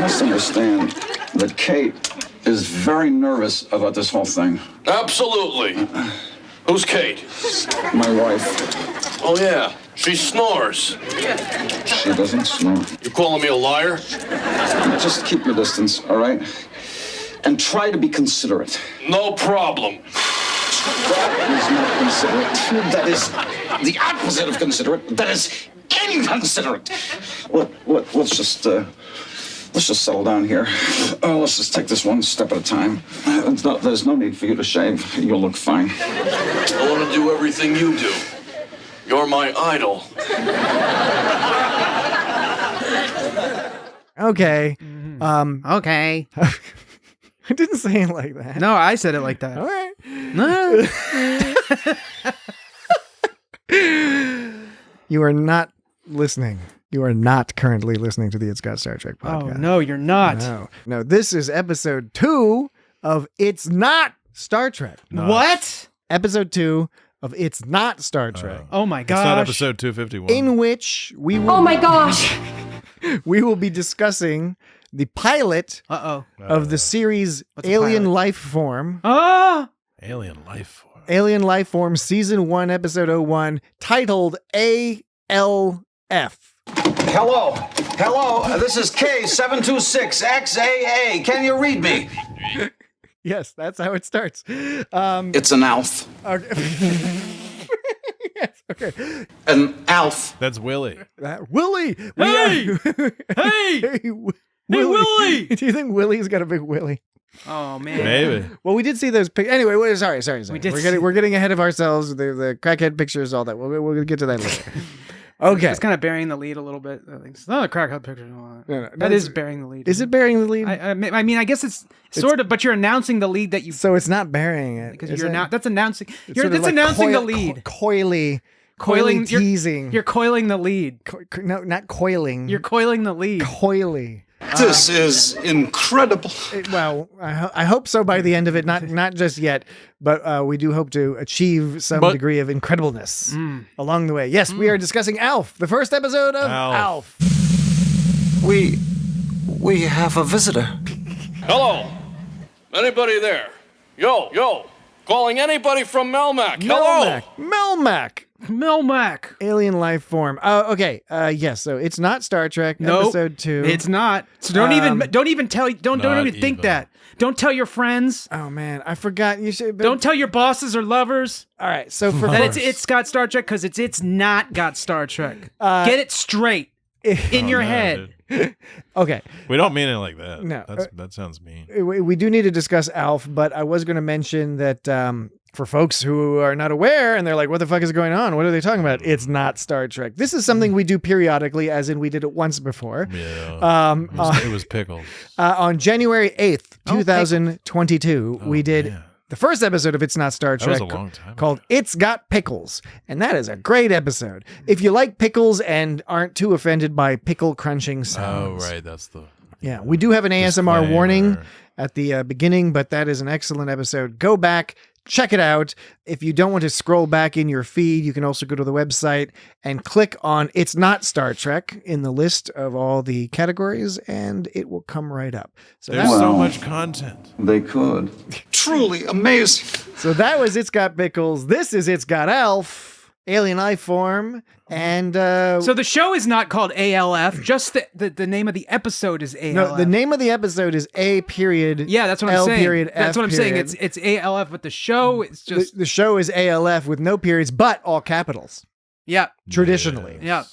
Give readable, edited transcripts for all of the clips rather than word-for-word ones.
must understand that Kate is very nervous about this whole thing. Absolutely. Who's Kate? My wife. Oh, yeah. She snores. She doesn't snore. You calling me a liar? Just keep your distance, all right? And try to be considerate. No problem. That is not considerate. That is the opposite of considerate. That is inconsiderate. Let's just settle down here. Let's just take this one step at a time. There's no need for you to shave. You'll look fine. I want to do everything you do. You're my idol. Okay. Okay. I didn't say it like that. No, I said it like that. All right. No. You are not listening. You are not currently listening to the It's Got Star Trek podcast. Oh, no, you're not. No, this is episode 2 of It's Not Star Trek. Nice. What? Episode 2 of It's Not Star Trek. Oh my gosh. It's not episode 251. In which we will Oh my gosh. we will be discussing the pilot of the series What's a Alien pilot? Life Form. Alien life form. Alien Life Form Season 1, Episode 01, titled ALF. Hello, this is K726XAA. Can you read me? Yes, that's how it starts. It's an ALF. Okay. Yes, okay. An ALF. That's Willie. Willie! Hey! Hey, Willie! Do you think Willie's got a big willy? Oh, man. Maybe. Well, we did see those pictures. Anyway, sorry. We did We're getting ahead of ourselves. The crackhead pictures, all that. We'll get to that later. Okay. It's kind of burying the lead a little bit. It's not a crackhead picture. No, That is burying the lead. Is it burying the lead? I mean, I guess it's sort of, but you're announcing the lead that you. So it's not burying it. Because is you're it? now. That's announcing. It's You're sort of that's like announcing the lead. Coily Coiling. teasing. You're coiling the lead. No, not coiling. You're coiling the lead. coily. This is incredible. Well, I hope so by the end of it. Not just yet, but we do hope to achieve some degree of incredibleness along the way. Yes, we are discussing ALF, the first episode of ALF. We have a visitor. Hello. Anybody there? Yo. Calling anybody from Melmac. Hello. Melmac. Alien life form. Okay. Yes. So it's not Star Trek. Nope, episode 2. It's not. So don't even tell. Don't even think that. Don't tell your friends. Oh man, I forgot. You should. Don't tell your bosses or lovers All right. So for that it's got Star Trek because it's not got Star Trek. Get it straight in your head. okay. We don't mean it like that. No. That sounds mean. We do need to discuss ALF, but I was going to mention that for folks who are not aware and they're like, what the fuck is going on? What are they talking about? It's not Star Trek. This is something we do periodically, as in we did it once before. Yeah. It was pickles. On January 8th, 2022, we did the first episode of It's Not Star Trek That was a long time called It's Got Pickles. And that is a great episode. If you like pickles and aren't too offended by pickle crunching sounds. Oh, right. That's the... Yeah, we do have an ASMR Disclaimer. warning at the beginning, but that is an excellent episode. Go back, check it out. If you don't want to scroll back in your feed, you can also go to the website and click on It's Not Star Trek in the list of all the categories, and it will come right up. So There's that, so much content. They could. Truly amazing. so that was It's Got Pickles. This is It's Got ALF, Alien Life Form, and So the show is not called ALF. Just the name of the episode is ALF. no, the name of the episode is A period. Yeah, that's what I'm L saying. period That's F what I'm saying. period. It's ALF, but the show it's just The show is ALF with no periods, but all capitals. yeah. Traditionally. Yeah,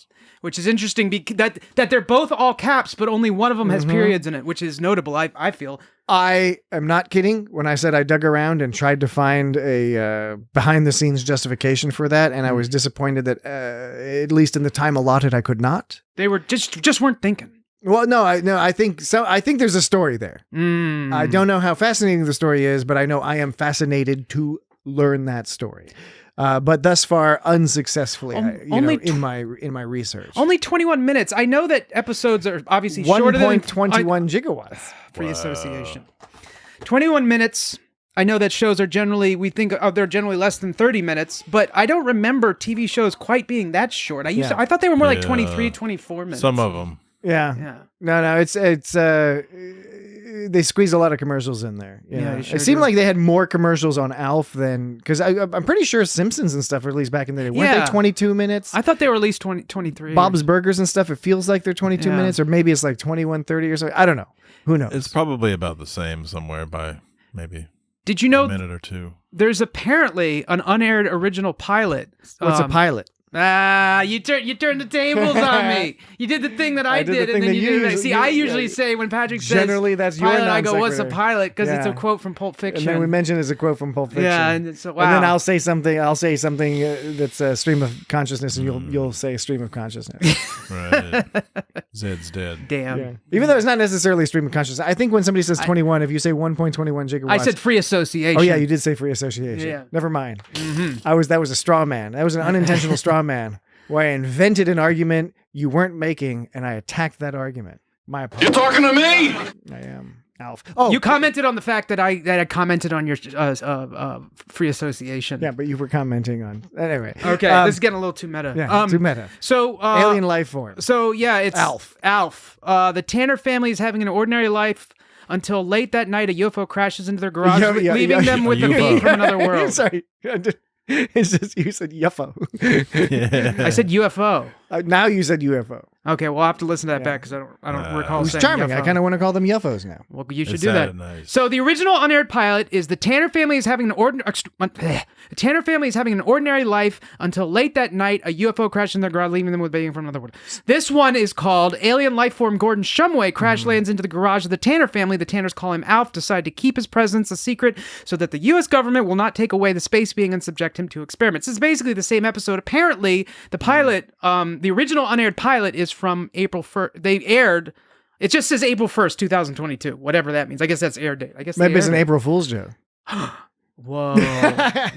which is interesting that they're both all caps, but only one of them has periods in it, which is notable. I feel. I am not kidding when I said I dug around and tried to find a behind-the-scenes justification for that, and I was disappointed that at least in the time allotted, I could not. They were just weren't thinking. Well, no, I think so. I think there's a story there. I don't know how fascinating the story is, but I know I am fascinated to learn that story. But thus far, unsuccessfully, in my research. Only 21 minutes. I know that episodes are obviously shorter than 1.21 gigawatts. Free association. 21 minutes. I know that shows are generally, they're generally less than 30 minutes, but I don't remember TV shows quite being that short. I thought they were more like 23, 24 minutes. Some of them. Yeah. Yeah. No, it's they squeeze a lot of commercials in there. You Yeah, know? you sure It seemed do. like they had more commercials on ALF than because I'm pretty sure Simpsons and stuff, or at least back in the day, weren't Yeah. they 22 minutes? I thought they were at least 23. Bob's Burgers and stuff. It feels like they're 22 Yeah. minutes, or maybe it's like 21:30 or something. I don't know. Who knows? It's probably about the same somewhere by maybe Did you a know minute or two. there's apparently an unaired original pilot? What's a pilot? You turned the tables on me. You did the thing that I did the did, thing and then that you you did it. usually- See, I you- usually yeah. say when Patrick says Generally, that's your pilot, I go, "What's a non-sequitur." pilot?" Because it's a Yeah. quote from Pulp Fiction. And then we mention it's a quote from Pulp Fiction. Yeah, and so wow. And then I'll say something. That's a stream of consciousness, and you'll say stream of consciousness. Right. Zed's dead. Damn. Yeah. Even though it's not necessarily stream of consciousness. I think when somebody says 21, if you say 1.21 gigawatts. I said free association. Oh yeah, you did say free association. Yeah. Never mind. That was a straw man. That was an unintentional straw man where I invented an argument you weren't making, and I attacked that argument. My You apologies. talking to me? I am ALF. Oh, You commented on the fact that I commented on your free association. yeah, but you were commenting on anyway. Okay, this is getting a little too meta. Yeah, too meta. So Alien life form. So yeah, it's ALF. ALF. The Tanner family is having an ordinary life until late that night a UFO crashes into their garage, leaving them with a UFO. being from another world. Sorry. It's just you said UFO. I said UFO. Now you said UFO. Okay, well I'll have to listen to that back because I don't recall It's saying charming. UFO. I kind of want to call them UFOs now. Well, you should It do that. sounded nice. So the original unaired pilot is the Tanner family is having the Tanner family is having an ordinary life until late that night a UFO crashes in their garage, leaving them with a being from another world. This one is called Alien Life Form Gordon Shumway crash lands into the garage of the Tanner family. The Tanners call him ALF, decide to keep his presence a secret so that the U.S. government will not take away the space being and subject him to experiments. It's basically the same episode. Apparently, the pilot, the original unaired pilot is from April 1st. They aired. It just says April 1st, 2022, whatever that means. I guess that's air date. I guess Maybe it's an aired it. April Fool's joke. Whoa,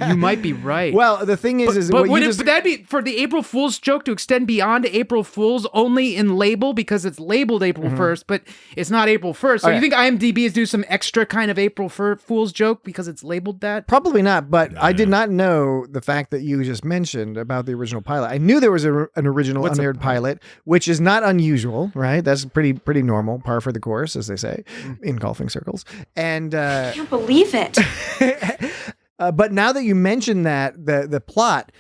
you might be right. Well, the thing is but what would you it, just would that be for the April Fool's joke to extend beyond April Fool's only in label because it's labeled April 1st, but it's not April 1st. So Okay. you think IMDb is do some extra kind of April Fool's joke because it's labeled that? Probably not, but I did not know the fact that you just mentioned about the original pilot. I knew there was an original What's a unaired pilot, which is not unusual, right? That's pretty normal, par for the course, as they say in golfing circles. And I can't believe it. but now that you mentioned that the plot,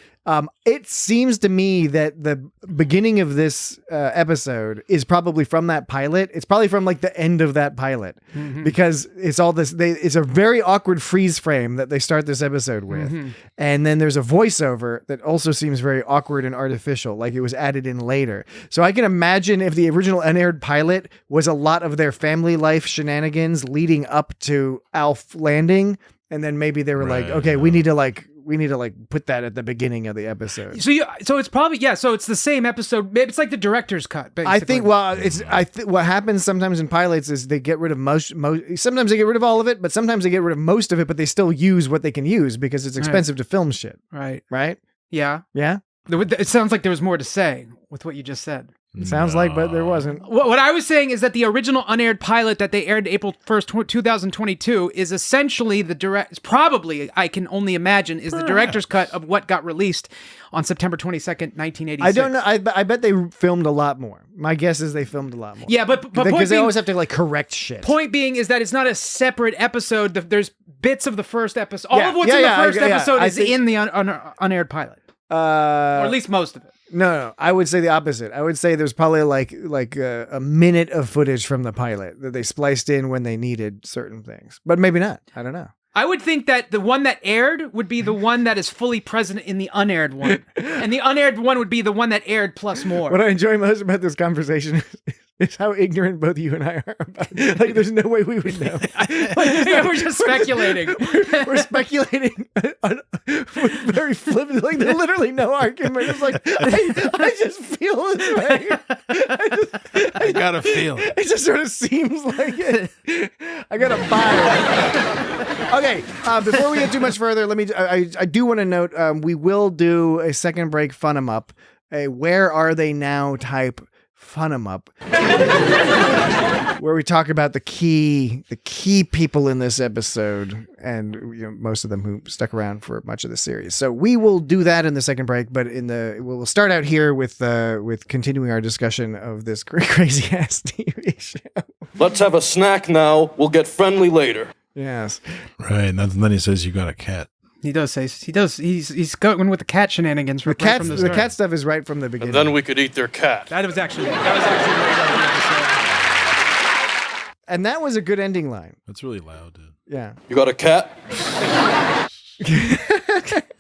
it seems to me that the beginning of this episode is probably from that pilot. It's probably from like the end of that pilot because it's all this. It's a very awkward freeze frame that they start this episode with, and then there's a voiceover that also seems very awkward and artificial, like it was added in later. So I can imagine if the original unaired pilot was a lot of their family life shenanigans leading up to ALF landing, and then maybe they were like, Right, okay, yeah. we need to put that at the beginning of the episode. So it's probably so it's the same episode. It's like the director's cut. Basically. I think what happens sometimes in pilots is they get rid of most sometimes they get rid of all of it, but sometimes they get rid of most of it, but they still use what they can use because it's expensive to film shit, right. right? Yeah. Yeah. It sounds like there was more to say with what you just said. It sounds like, but there wasn't. What I was saying is that the original unaired pilot that they aired April 1st, 2022 is essentially probably, I can only imagine, is the director's cut of what got released on September 22nd, 1986. I don't know. I bet they filmed a lot more. My guess is they filmed a lot more. Yeah, but point because they being, always have to like correct shit. point being is that it's not a separate episode. There's bits of the first episode. All Yeah, of what's yeah, in the yeah, first episode I is think- in the unaired pilot. Or at least most of it. No, I would say the opposite. I would say there's probably like a minute of footage from the pilot that they spliced in when they needed certain things, but maybe not. I don't know. I would think that the one that aired would be the one that is fully present in the unaired one. And the unaired one would be the one that aired plus more. What I enjoy most about this conversation is how ignorant both you and I are about it. Like, there's no way we would know. We're just speculating. We're speculating very flippant. Like, there's literally no argument. It's like, I just feel this way. I got a feeling. It just sort of seems like it. I got to buy it. Okay, before we get too much further, I do want to note we will do a second break fun 'em up, a where are they now type Fun 'em Up, where we talk about the key people in this episode, and most of them who stuck around for much of the series. So we will do that in the second break, but we'll start out here with continuing our discussion of this crazy ass TV show. Let's have a snack now. We'll get friendly later. Yes. Right. And then he says, you got a cat. He does. He's going with the cat shenanigans. The cat stuff is right from the beginning. And then we could eat their cat. That was actually right. And that was a good ending line. That's really loud, dude. Yeah. You got a cat?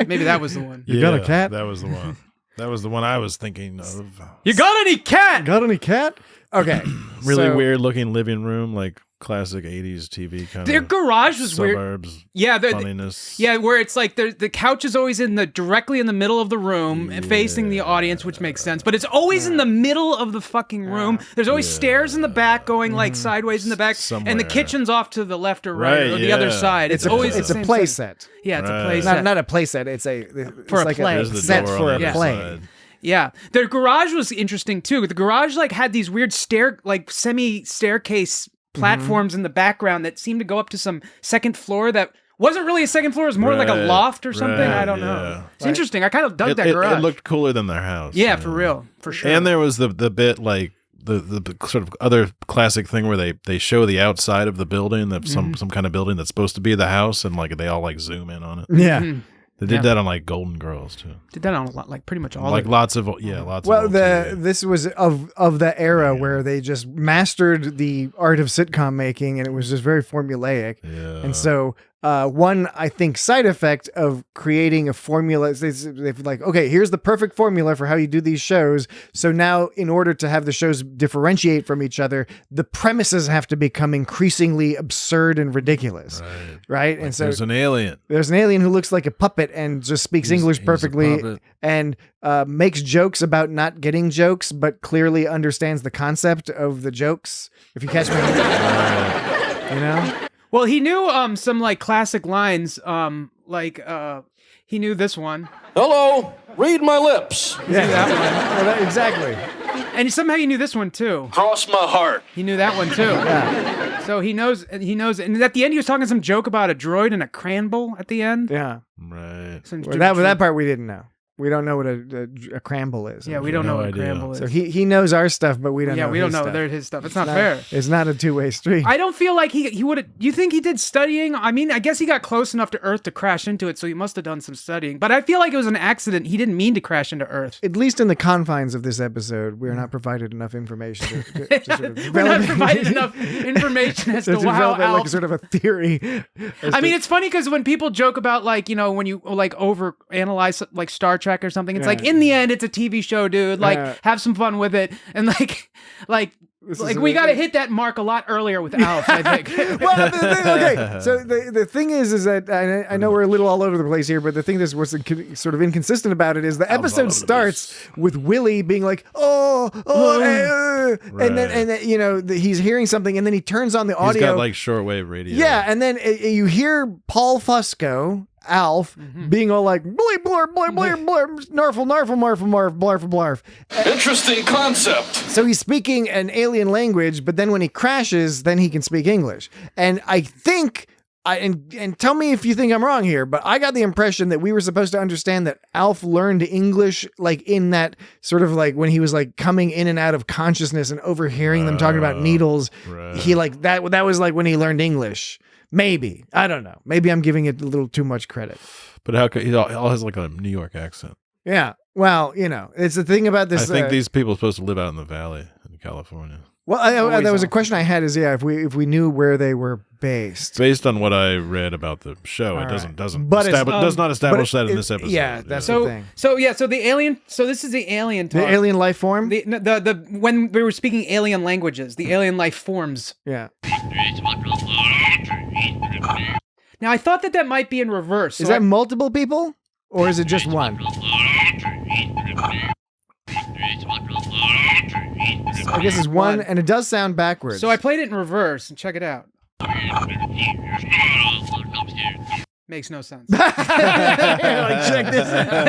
Maybe that was the one. You got a cat? That was the one. That was the one I was thinking of. You got any cat? Got any cat? Okay. Really So- weird looking living room, like classic 80s TV kind Their of garage was weird. suburbs. Yeah, funniness. yeah, where it's like the couch is always directly in the middle of the room, facing the audience, which makes sense. But it's always in the middle of the fucking room. There's always stairs in the back going like sideways in the back, and Somewhere. the kitchen's off to the left or right, or the other side. It's always it's the a same play set. set. Yeah, it's a Right. play set. Not a play set. It's For a like play. There's the set door for on a the other play. side. Yeah, their garage was interesting too. The garage like had these weird semi staircase platforms in the background that seemed to go up to some second floor that wasn't really a second floor. It was more like a Right, loft or something. right, I don't know. yeah. It's interesting. I kind of dug that It garage. looked cooler than their house. yeah, for real, for sure. And there was the bit like the sort of other classic thing where they show the outside of the building, that some kind of building that's supposed to be the house, and like they all like zoom in on it. Yeah. They did that on like Golden Girls too. Did that on a lot, like pretty much all. Like of lots of lots. Well, of old TV. this was of the era where they just mastered the art of sitcom making, and it was just very formulaic. Yeah. And so one, I think, side effect of creating a formula is they've like, okay, here's the perfect formula for how you do these shows. So now, in order to have the shows differentiate from each other, the premises have to become increasingly absurd and ridiculous, right? And so there's an alien. there's an alien who looks like a puppet and just speaks English he's a perfectly puppet. and makes jokes about not getting jokes, but clearly understands the concept of the jokes. If you catch me, you know. Well, he knew some like classic lines. He knew this one. Hello, read my lips. He knew that one. Well, exactly. And somehow he knew this one too. Cross my heart. He knew that one too. Yeah. So he knows, and at the end he was talking some joke about a droid and a cranble at the end. Yeah. Right. Some Well, that part we didn't know. We don't know what a cramble is. Yeah, we don't know No what a idea. cramble is. So he knows our stuff, but we don't know. Yeah, we don't his know stuff. they're his stuff. It's not fair. It's not a two-way street. I don't feel like he would have. You think he did studying? I mean, I guess he got close enough to Earth to crash into it, so he must have done some studying. But I feel like it was an accident. He didn't mean to crash into Earth. At least in the confines of this episode, we're not provided enough information to sort of We're not develop- provided enough information as to how develop it like Alf. sort of a theory. I mean, it's funny because when people joke about like, when you like over analyze like Star Trek or something, it's like in the end it's a TV show, dude. Like have some fun with it, and like we got to hit that mark a lot earlier with ALF. I think. Well, the thing, okay. So the thing is that I know we're a little all over the place here, but the thing that's what's sort of inconsistent about it is the episode starts with Willie being like, and then he's hearing something, and then he turns on the audio. He's got like shortwave radio. Yeah, and then you hear Paul Fusco, ALF, being all like, blar, blar, blar, blar, blar, narfle, narfle, marfle, marf, blarf, blarf. Interesting concept. So he's speaking an alien language, but then when he crashes, then he can speak English. And I think, and tell me if you think I'm wrong here, but I got the impression that we were supposed to understand that ALF learned English like in that sort of like when he was like coming in and out of consciousness and overhearing them talking about needles. Right. He like that was like when he learned English. Maybe. I don't know. Maybe I'm giving it a little too much credit. But how could he all has like a New York accent? Yeah. Well, it's the thing about this. I think these people are supposed to live out in the valley in California. Well, that was a question I had is, if we knew where they were based. Based on what I read about the show, it does not establish that in this episode. Yeah, that's the thing. So the alien. So this is the alien talk. The alien life form? The when we were speaking alien languages, the alien life forms. Yeah. Now I thought that might be in reverse. Is that multiple people? Or is it just one? I guess it's one, and it does sound backwards. So I played it in reverse, and check it out. makes no sense. Like, check this out.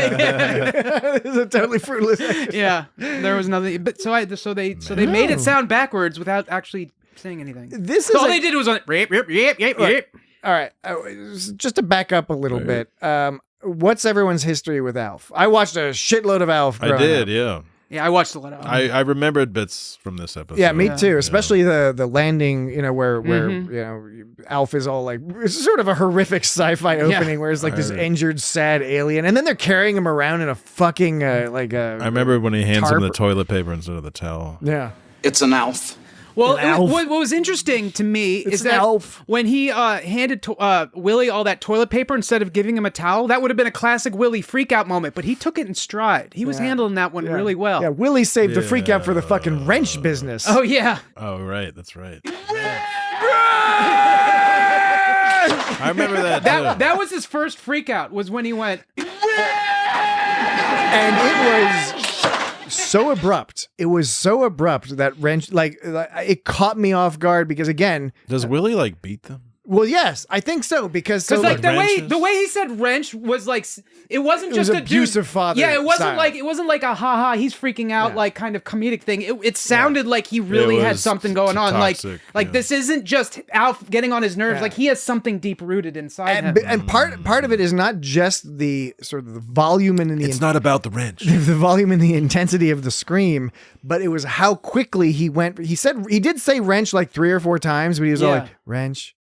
This is a totally fruitless. Yeah, there was nothing. But so they made it sound backwards without actually saying anything. This So is all they did was rip. all right. Just to back up a little bit. What's everyone's history with ALF? I watched a shitload of ALF. I did, yeah. Yeah, I watched a lot of. I remembered bits from this episode. Yeah, me too. Especially the landing, where ALF is all like, it's sort of a horrific sci-fi opening where it's like this injured, sad alien, and then they're carrying him around in a fucking I remember when he hands him the toilet paper instead of the towel. Yeah, It's an ALF. Well, what was interesting to me is that ALF. when he handed Willie all that toilet paper instead of giving him a towel, that would have been a classic Willie freakout moment. But he took it in stride. He was handling that one really well. Yeah, Willie saved the freakout for the fucking wrench business. Oh yeah. Oh right, that's right. I remember that. That was his first freakout. Was when he went. And it was so abrupt. It was so abrupt that wrench, like it caught me off guard because again, does Willie like beat them? Well, yes, I think so because like the way he said wrench was like it wasn't just was a abusive dude. father. Yeah, it wasn't style. like a haha he's freaking out like kind of comedic thing. It sounded like he really had something going on. Toxic, like this isn't just Alf getting on his nerves. Like he has something deep rooted inside him. And part of it is not just the sort of the volume and It's not about the wrench. the volume and the intensity of the scream, but it was how quickly he went. He did say wrench like 3 or 4 times, but he was all like wrench,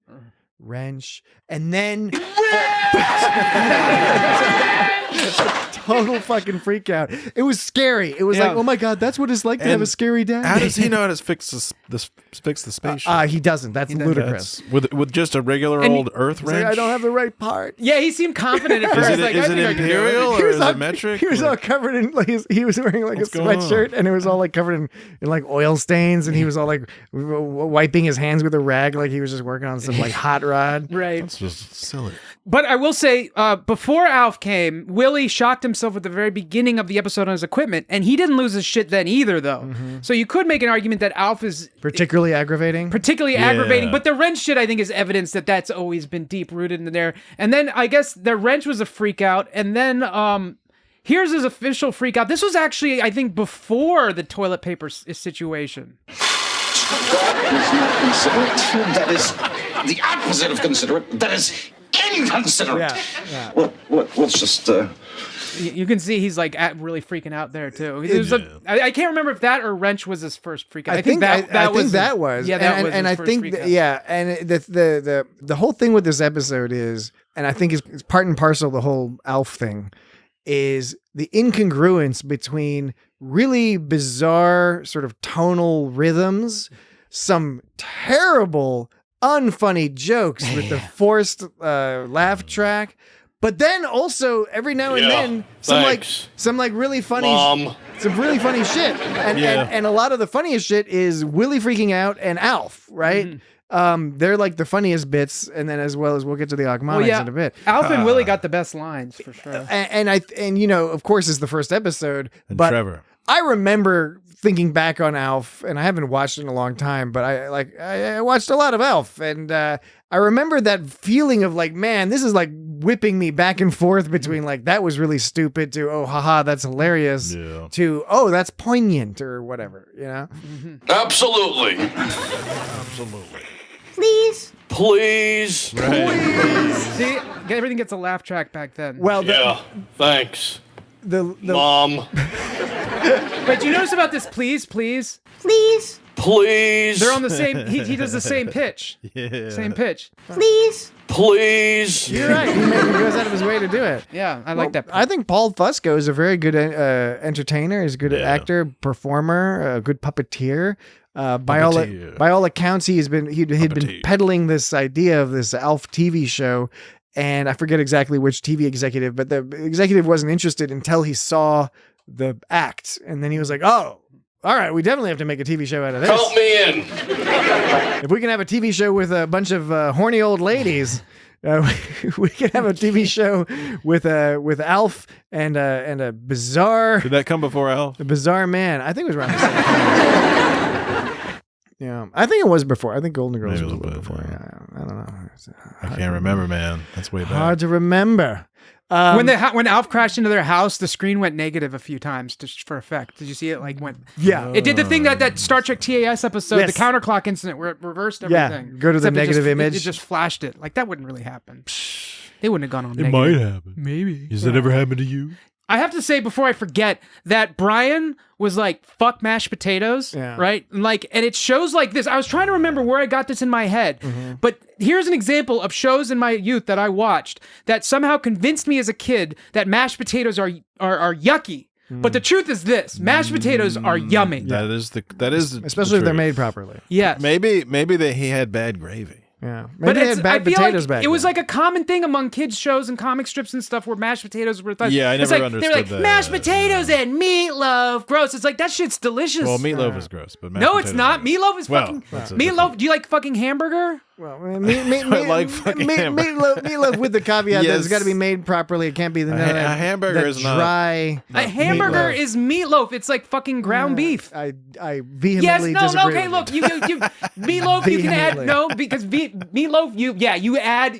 and then total fucking freak out. It was scary. It was like, oh my god, that's what it's like to have a scary dad. How does he know how to fix the spaceship? He doesn't. That's ludicrous. With just a regular old Earth He's like, wrench. I don't have the right part. Yeah, he seemed confident at first. Is it imperial or is it metric? He was all covered in like he was wearing like a sweatshirt and it was all like covered in like oil stains and he was all like wiping his hands with a rag like he was just working on some like hot rod. Right. That's just silly. But I will say, before Alf came, Willie shocked himself at the very beginning of the episode on his equipment, and he didn't lose his shit then either, though. So you could make an argument that Alf is particularly aggravating. Aggravating, but the wrench shit, I think, is evidence that that's always been deep rooted in there. And then I guess the wrench was a freak out, and then here's his official freak out. This was actually, I think, before the toilet paper situation. That is not considerate. That is the opposite of considerate. That is inconsiderate. Yeah. Let's just. You can see he's like really freaking out there too. I can't remember if that or wrench was his first freak out. I think that was. Yeah, that was. And I think and the whole thing with this episode is, and I think it's part and parcel the whole ALF thing, is the incongruence between really bizarre sort of tonal rhythms, some terrible unfunny jokes with the forced laugh track, but then also every now and then some really funny some really funny shit, and a lot of the funniest shit is Willie freaking out and ALF, right? They're like the funniest bits, and then as well as we'll get to the Ogmonics in a bit. Alf and Willie got the best lines for sure. And you know, of course, it's the first episode, but Trevor. I remember thinking back on ALF, and I haven't watched it in a long time, but I watched a lot of ALF, and I remember that feeling of like, man, this is like whipping me back and forth between like, that was really stupid to, oh, haha, that's hilarious, to, oh, that's poignant or whatever, you know? Absolutely. Please. Right. See, everything gets a laugh track back then. Well, Thanks. the Mom. But you notice about this please? They're on the same, he does the same pitch. Yeah. Same pitch. Please. You're right. He goes out of his way to do it. Yeah, I like that. I think Paul Fusco is a very good entertainer. He's a good actor, performer, a good puppeteer. By all accounts, he'd been peddling this idea of this ALF TV show, and I forget exactly which TV executive, but the executive wasn't interested until he saw the act, and then he was like, "Oh, all right, we definitely have to make a TV show out of this. Count me in. If we can have a TV show with a bunch of horny old ladies." We can have a TV show with ALF and a bizarre. Did that come before ALF? A bizarre man. I think it was around the same time. Yeah, I think it was before. I think Golden Girls Maybe was a a little little bit, before. yeah. Yeah, I don't know. I can't remember, man. That's way back. Hard to remember. When ALF crashed into their house, the screen went negative a few times just for effect. Did you see it? Like went. Yeah. It did the thing that Star Trek TAS episode, Yes. the counterclock incident, where it reversed Yeah, everything. go to the Except negative image. It just flashed it. Like that wouldn't really happen. They wouldn't have gone on It negative. might happen. Maybe. Has that ever happened to you? I have to say before I forget that Brian was like, fuck mashed potatoes, Yeah. right? And it shows like this. I was trying to remember where I got this in my head, but here's an example of shows in my youth that I watched that somehow convinced me as a kid that mashed potatoes are yucky. But the truth is this: mashed potatoes are yummy. That is Especially if they're truth. made properly. Yes. Maybe he had bad gravy. Yeah. But Maybe they had bad I feel potatoes like back it was then. like a common thing among kids shows and comic strips and stuff where mashed potatoes were thought. Yeah, I it's never like, understood They were like that. mashed potatoes and meatloaf, gross. It's like that shit's delicious. Well, meatloaf is gross, but mashed no, it's potatoes not. are- Meatloaf is Well, fucking that's a meatloaf. different- Do you like fucking hamburger? Well, I like fucking hamburger. meatloaf with the caveat that it's Yes. got to be made properly. It can't be the A hamburger that is not- dry. A hamburger meatloaf. is meatloaf. It's like fucking ground beef. I Yes, vehemently no, disagree. okay, with look, you. you meatloaf. You can add Vehemently. because meatloaf.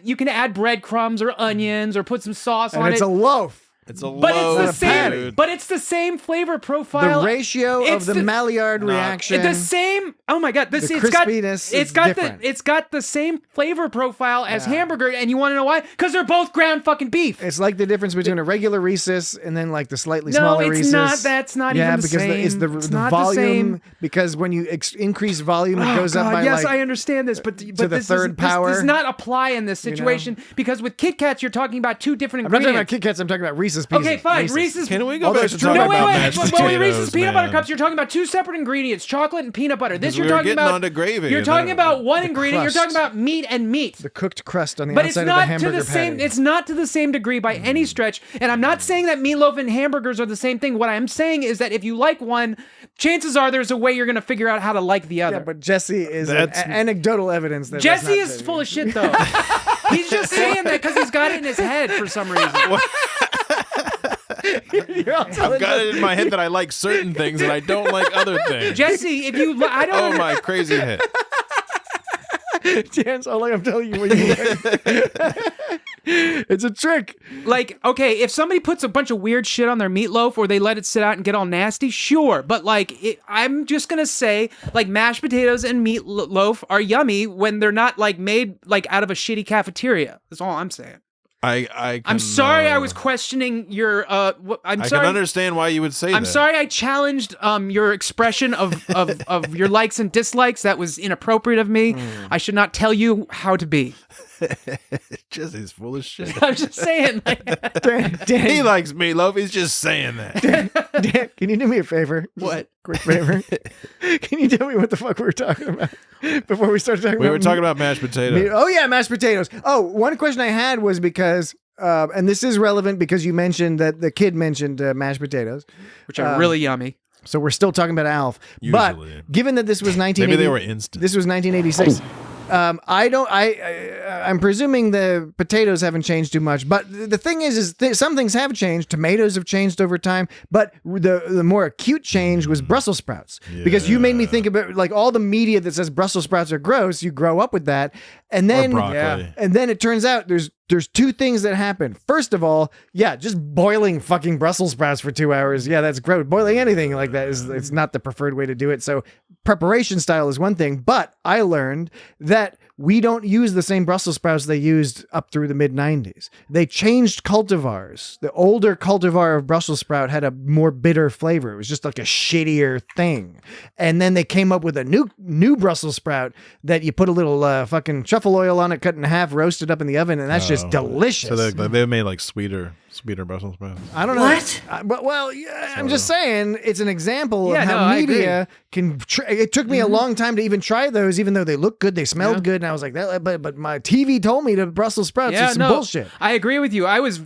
You can add breadcrumbs or onions or put some sauce and on it's it. a loaf. It's a But loaf, it's the same. dude. But it's the same flavor profile. The ratio of It's the Maillard reaction. The same. Oh my god! This The it's got crispiness it's is got different. it's got the same flavor profile as hamburger, and you want to know why? Because they're both ground fucking beef. It's like the difference between a regular Reese's and then like the slightly No, smaller it's Reese's. not. That's not yeah, even the because same. it's the It's not the volume. same. Because when you increase volume, it goes up God, by yes, like. I understand this, but the this third power. This does not apply in this situation because with Kit Kats, you're talking about two different I'm not talking about ingredients. Kit Kats. I'm talking about Reese's Pieces. Okay, fine. Reese's. Can we go Although back it's to true- talking No, about wait, mashed But potatoes, Reese's peanut butter man? cups, you're talking about two separate ingredients: chocolate and peanut butter. This Because you're we were talking getting about onto gravy, You're and talking then- about one ingredient. crust. You're talking about meat and meat. The cooked crust on the But it's outside of the not to hamburger the same. patty. It's not to the same degree by any stretch. And I'm not saying that meatloaf and hamburgers are the same thing. What I'm saying is that if you like one, chances are there's a way you're going to figure out how to like the other. Yeah, but Jesse is That's- anecdotal evidence that Jesse that's not is true. full of shit, though. He's just saying that because he's got it in his head for some reason. You're all telling I've got it in my head that I like certain things and I don't like other things. Jesse, if you, I don't. Oh my crazy head! Chance, all I'm telling you what you like. It's a trick. Like, okay, if somebody puts a bunch of weird shit on their meatloaf or they let it sit out and get all nasty, sure. But like, I'm just gonna say, like, mashed potatoes and meatloaf are yummy when they're not like made like out of a shitty cafeteria. That's all I'm saying. I'm sorry, I was questioning your. I'm I sorry. can understand why you would say that. I'm sorry I challenged your expression of your likes and dislikes. That was inappropriate of me. I should not tell you how to be. Jesse's full of shit. I'm just saying. Like, Dan, He likes meatloaf. He's just saying that. Dan, can you do me a favor? What? Quick favor. Can you tell me what the fuck we were talking about before we started talking We about were talking about mashed potatoes. Oh yeah, mashed potatoes. Oh, one question I had was because, and this is relevant because you mentioned that the kid mentioned mashed potatoes, which are really yummy. so we're still talking about ALF. Usually. But given that this was 1980, Maybe they were instant. This was 1986. I'm presuming the potatoes haven't changed too much, but the thing is some things have changed. Tomatoes have changed over time, but the more acute change was Brussels sprouts, because you made me think about like all the media that says Brussels sprouts are gross. You grow up with that, and then broccoli. and then it turns out there's two things that happen. First of all, yeah, just boiling fucking Brussels sprouts for 2 hours. Yeah, that's gross. Boiling anything like that it's not the preferred way to do it. So preparation style is one thing, but I learned that we don't use the same Brussels sprouts they used up through the mid-90s. They changed cultivars. The older cultivar of Brussels sprout had a more bitter flavor. It was just like a shittier thing. And then they came up with a new Brussels sprout that you put a little fucking truffle oil on it, cut in half, roasted up in the oven, and that's just delicious. So they made like sweeter Brussels sprouts. I don't know. What? But well, yeah, I'm just saying it's an example Yeah, of how no, I media can. It took me a long time to even try those, even though they looked good, they smelled good, and I was like, that. But my TV told me to Brussels sprouts is some bullshit. I agree with you. I was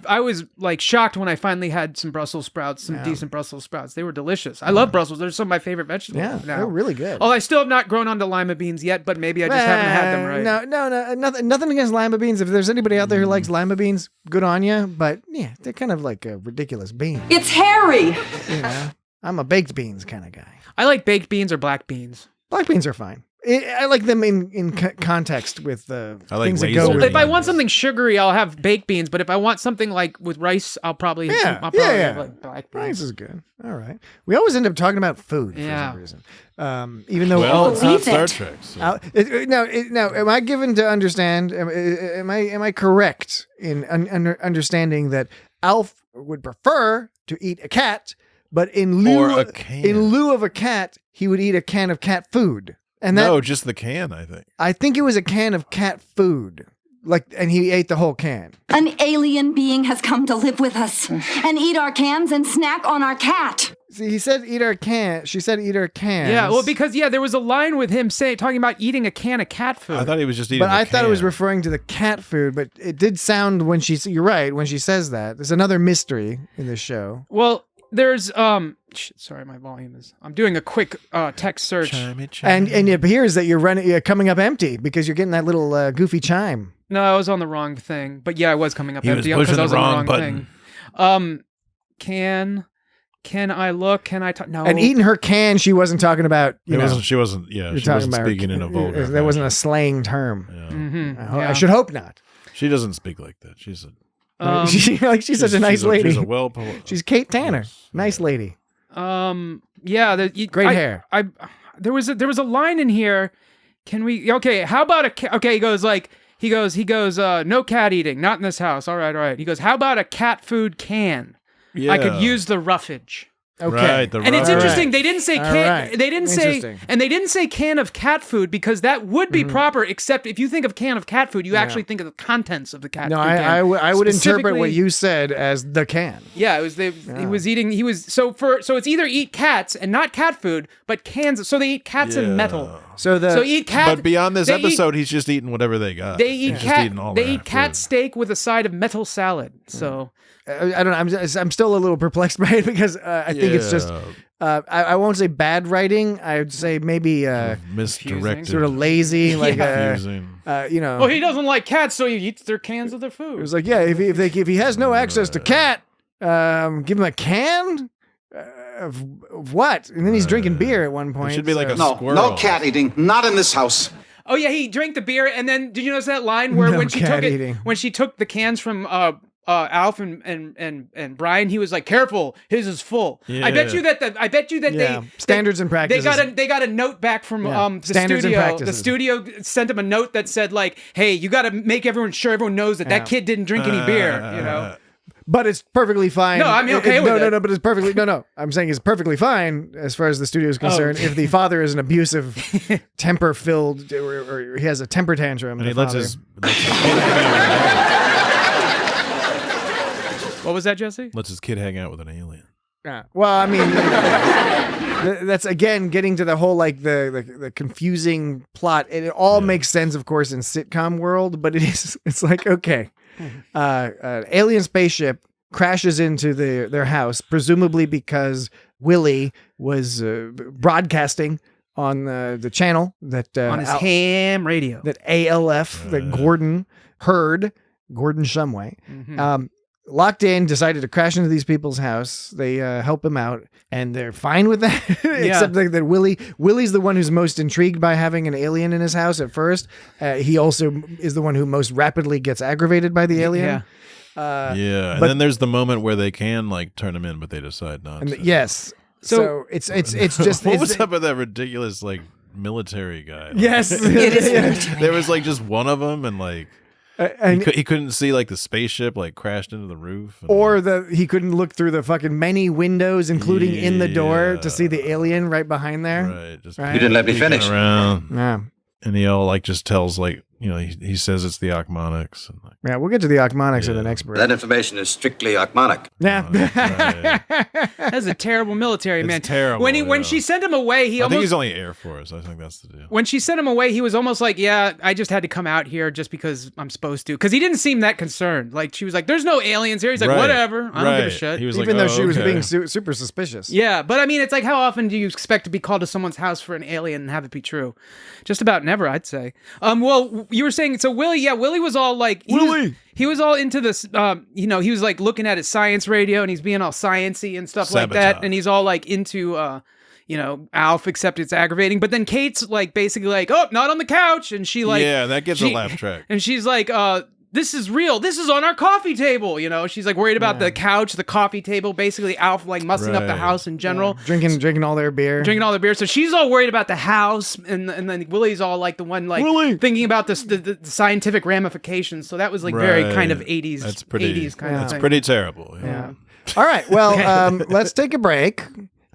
like shocked when I finally had some Brussels sprouts, some decent Brussels sprouts. They were delicious. I love Brussels. They're some of my favorite vegetables. Yeah, now. they're really good. Oh, I still have not grown onto lima beans yet, but maybe I just haven't had them right. No, nothing against lima beans. If there's anybody out there who likes lima beans, good on you. But yeah, they're kind of like a ridiculous bean. It's hairy. You know, I'm a baked beans kind of guy. I like baked beans or black beans. Black beans are fine. I like them in context with the I like things that laser go with If I it. want something sugary, I'll have baked beans. But if I want something like with rice, I'll probably have like black beans. Rice is good. All right. We always end up talking about food for Yeah. some reason. Even though Well, it's not Believe Star it. Trek. So. now, am I given to understand? Am I correct in understanding that Alf would prefer to eat a cat, but in Or a can. lieu of a cat, he would eat a can of cat food? And that, No, just the can, I think. I think it was a can of cat food. And he ate the whole can. An alien being has come to live with us and eat our cans and snack on our cat. See, he said eat our can. She said eat our cans. Yeah, well, because there was a line with him talking about eating a can of cat food. I thought he was just eating But the I thought it was can. referring to the cat food, but it did sound when you're right, when she says that. There's another mystery in this show. Well, there's sorry, my volume is. I'm doing a quick text search. Chimey. And it appears that you're coming up empty because you're getting that little goofy chime. No, I was on the wrong thing. But yeah, I was coming up He was empty pushing because I was the on wrong the wrong button. thing. Can I look? Can I talk? No. And eating her can, she wasn't talking about. She wasn't. Yeah, You're she talking wasn't about speaking in a vulgar. That wasn't a fashion. slang term. Yeah. Mm-hmm. I should hope not. She doesn't speak like that. She's She's such a nice lady. She's a well. She's Kate Tanner. Yes. Nice lady. Yeah. Great hair. There was a line in here. Can we? Okay. How about a cat? Okay. He goes. No cat eating. Not in this house. All right. He goes. How about a cat food can? Yeah. I could use the roughage. Okay. Right. And it's interesting. They didn't say All can. right. They didn't say, Interesting. and they didn't say can of cat food because that would be proper. Except if you think of can of cat food, you actually think of the contents of the cat. No, food I can. would interpret what Specifically- you said as the can. Yeah, it was. He was eating. He was so it's either eat cats and not cat food, but cans. So they eat cats and metal. So Eat cat. But beyond this they eat- episode, he's just eating whatever they got. They eat He's just cat. eating all They that eat cat food. steak with a side of metal salad. So I don't know. I'm still a little perplexed by it because I think it's just. I won't say bad writing. I would say maybe misdirected. sort of lazy, like confusing. well, he doesn't like cats, so he eats their cans of their food. It was like, yeah, if he has no access to cat, give him a can of what? And then he's drinking beer at one point. It should be like a No, squirrel. no cat eating. Not in this house. Oh yeah, he drank the beer, and then did you notice that line where No when she cat took eating. when she took the cans from Alf and Brian, he was like, "Careful, his is full." I bet you that Yeah. Standards and practices. They got a note back from the Standards and studio. The practices. studio sent him a note that said like, "Hey, you got to make everyone knows that kid didn't drink any beer." You know. But it's perfectly fine. No, I'm okay with it. No, but it's perfectly no. I'm saying it's perfectly fine as far as the studio is concerned. If the father is an abusive, temper-filled, or he has a temper tantrum, And he the lets father- his What was that, Jesse? lets his kid hang out with an alien. Yeah. Well, I mean, that's again getting to the whole like the confusing plot. And it all makes sense, of course, in sitcom world. But it's like okay, an alien spaceship crashes into their house, presumably because Willie was broadcasting on the channel that On his ham radio. that ALF that Gordon heard, Gordon Shumway. Locked in, decided to crash into these people's house. They help him out, and they're fine with that. Except that Willie's the one who's most intrigued by having an alien in his house at first. He also is the one who most rapidly gets aggravated by the alien. Yeah. And but- then there's the moment where they can like turn him in, but they decide not And to. yes. So it's just what it's- was up with that ridiculous like military guy? Like, Yes, there was like just one of them, and like and he couldn't see like the spaceship like crashed into the roof, and, or like, he couldn't look through the fucking many windows, including in the door, Yeah. to see the alien right behind there. right, just Right. You didn't let me peeking finish. around, Yeah. and he all like just tells like he says it's the Ochmoneks, and like Yeah, we'll get to the Ochmoneks in the next break. That information is strictly Ochmonic. Yeah. That's a terrible military man. terrible, When yeah. she sent him away, he I think almost he's only Air Force. I think that's the deal. when she sent him away, he was almost like, "Yeah, I just had to come out here just because I'm supposed to." Because he didn't seem that concerned. Like she was like, "There's no aliens here." He's like, Right. "Whatever, I don't give a Right. shit." He was Even like, though she was okay. being super suspicious. Yeah, but I mean, it's like, how often do you expect to be called to someone's house for an alien and have it be true? Just about never, I'd say. Well, you were saying so. Willie was all like, he was all into this. He was like looking at his science radio and he's being all sciencey and stuff like that, Sabotage. and he's all like into ALF, except it's aggravating. But then Kate's like basically like, oh, not on the couch. And she like, yeah, that gets a laugh track. And she's like, this is real. This is on our coffee table. She's like worried about the couch, the coffee table, basically ALF like mussing up the house in general. Yeah. Drinking all their beer. So she's all worried about the house. And then Willie's all like the one like thinking about the scientific ramifications. So that was like very kind of 80s. That's pretty, 80s kind of That's thing. pretty terrible. Yeah. All right. Well, let's take a break.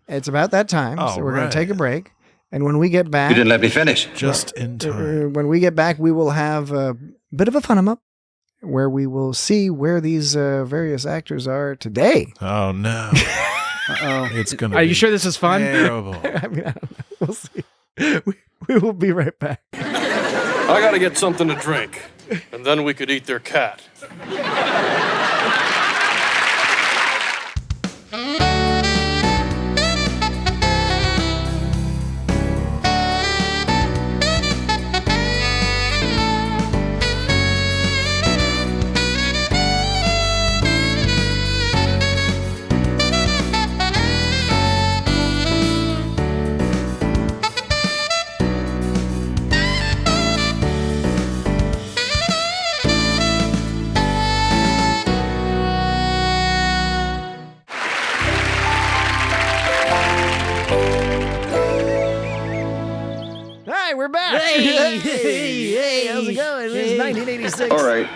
It's about that time. So we're going to take a break. And when we get back. You didn't let me finish. Just in time. When we get back, we will have a bit of a fun-em-up where we will see where these various actors are today. Oh, no. Uh-oh. It's going to Are you sure this is fun? Terrible. I mean, I don't know. We'll see. We will be right back. I gotta get something to drink, and then we could eat their cat. Hi, we're back. Hey, how's it going? It's 1986.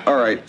All right.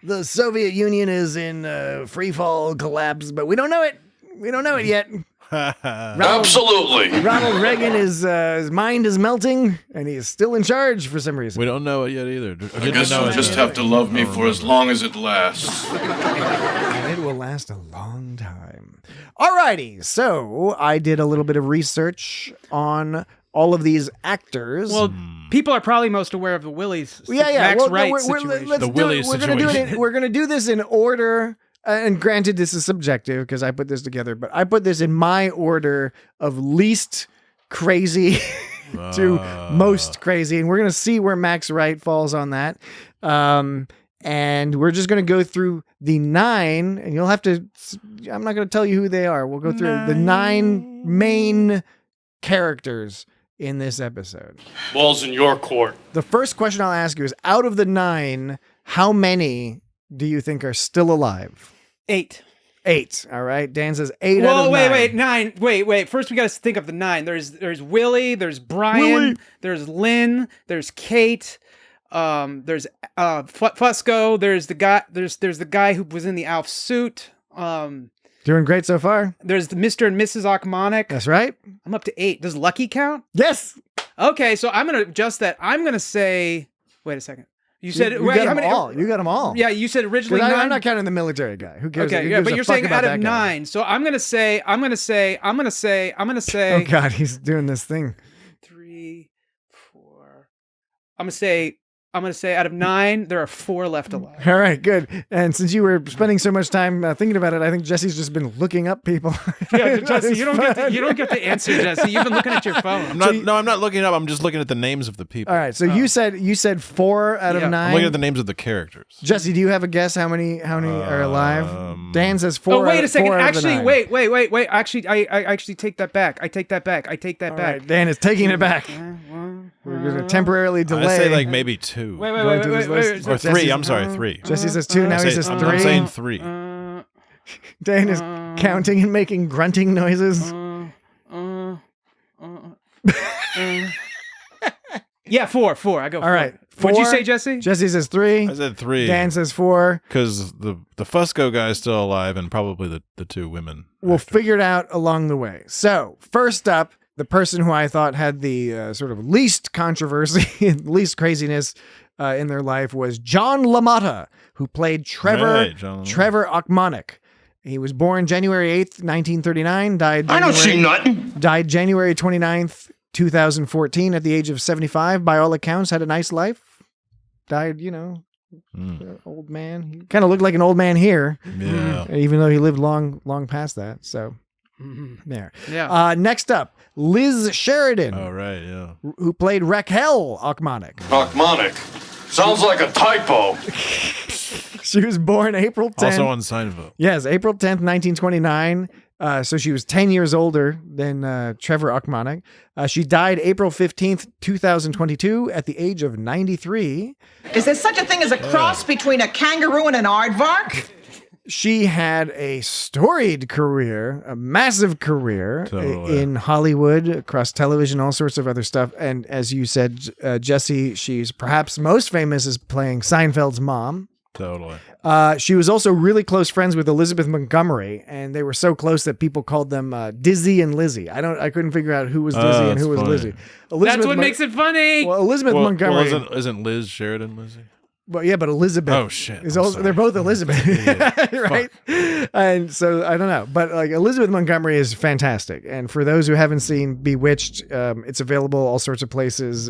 The Soviet Union is in free fall collapse, but we don't know it. We don't know it yet. Absolutely. Ronald Reagan his mind is melting, and he is still in charge for some reason. We don't know it yet either. I guess you'll just have to love me for as long as it lasts. And it will last a long time. Alrighty, so I did a little bit of research on all of these actors. Well, people are probably most aware of the Willie's yeah. Max Well, Wright no, situation. let's The do Willie it. We're gonna do it. situation. We're gonna do this in order. And granted, this is subjective because I put this together, but I put this in my order of least crazy to most crazy, and we're gonna see where Max Wright falls on that. And we're just gonna go through the 9, and you'll have to. I'm not gonna tell you who they are. We'll go through the 9 main characters in this episode. Ball's in your court. The first question I'll ask you is, out of the 9, how many do you think are still alive? 8. 8. All right. Dan says 8 out Well, of 9. wait, 9. Wait. First, we got to think of the 9. There's Willie. There's Brian. There's Lynn. There's Kate. There's Fusco. There's the guy. There's the guy who was in the ALF suit. Doing great so far. There's the Mr. and Mrs. Achmonic. That's right. I'm up to 8. Does Lucky count? Yes. Okay, so I'm gonna adjust that. I'm gonna say. Wait a second. You said you got them all. You got them all. Yeah, you said originally 9. I'm not counting the military guy. Who cares? Okay, Who yeah, gives but a you're fuck saying about out of that guy? 9. So I'm gonna say. Oh God, he's doing this thing. 3, 4. I'm gonna say out of 9, there are 4 left alive. All right, good. And since you were spending so much time thinking about it, I think Jesse's just been looking up people. Yeah, Jesse, you don't get the answer, Jesse. You've been looking at your phone. I'm not looking it up. I'm just looking at the names of the people. All right, so you said 4 out of 9. I'm looking at the names of the characters. Jesse, do you have a guess how many are alive? Dan says 4. Oh, wait a second. 4 out of the Actually, 9. wait. Actually, I actually take that back. I take that back. All right, Dan is taking it back. We're going to temporarily delay. I say like maybe 2. Wait. Or 3. I'm sorry, 3. Jesse says 2. Now he says 3. I'm saying 3. Dan is counting and making grunting noises. Yeah, 4. I go 4. All right. 4. What'd you say, Jesse? Jesse says 3. I said 3. Dan says 4. Because the Fusco guy is still alive, and probably the 2 women. We'll figure it out along the way. So, first up, the person who I thought had the sort of least controversy, least craziness in their life was John LaMotta, who played Trevor Achmonic. He was born January 8th, 1939, died January 29th, 2014 at the age of 75. By all accounts, had a nice life. Died, old man. He kind of looked like an old man here. Yeah. Even though he lived long past that. So there. Yeah. Next up, Liz Sheridan. Oh, right, yeah. Who played Raquel Achmonic. Achmonic. Sounds like a typo. She was born April 10th. Also on Seinfeld. Yes, April 10th, 1929. So she was 10 years older than Trevor Achmanek. She died April 15th, 2022 at the age of 93. Is there such a thing as a cross between a kangaroo and an aardvark? She had a storied career, a massive career Totally. in Hollywood, across television, all sorts of other stuff. And as you said, Jesse, she's perhaps most famous as playing Seinfeld's mom. Totally. She was also really close friends with Elizabeth Montgomery, and they were so close that people called them Dizzy and Lizzie. I couldn't figure out who was Dizzy and that's who was funny. Lizzie. That's what makes it funny. Well, Elizabeth Well, Montgomery. isn't Liz Sheridan Lizzie? Well, yeah, but Elizabeth. Oh, shit. Is I'm also, sorry. they're both Elizabeth, right? And so I don't know, but like Elizabeth Montgomery is fantastic. And for those who haven't seen Bewitched, it's available all sorts of places.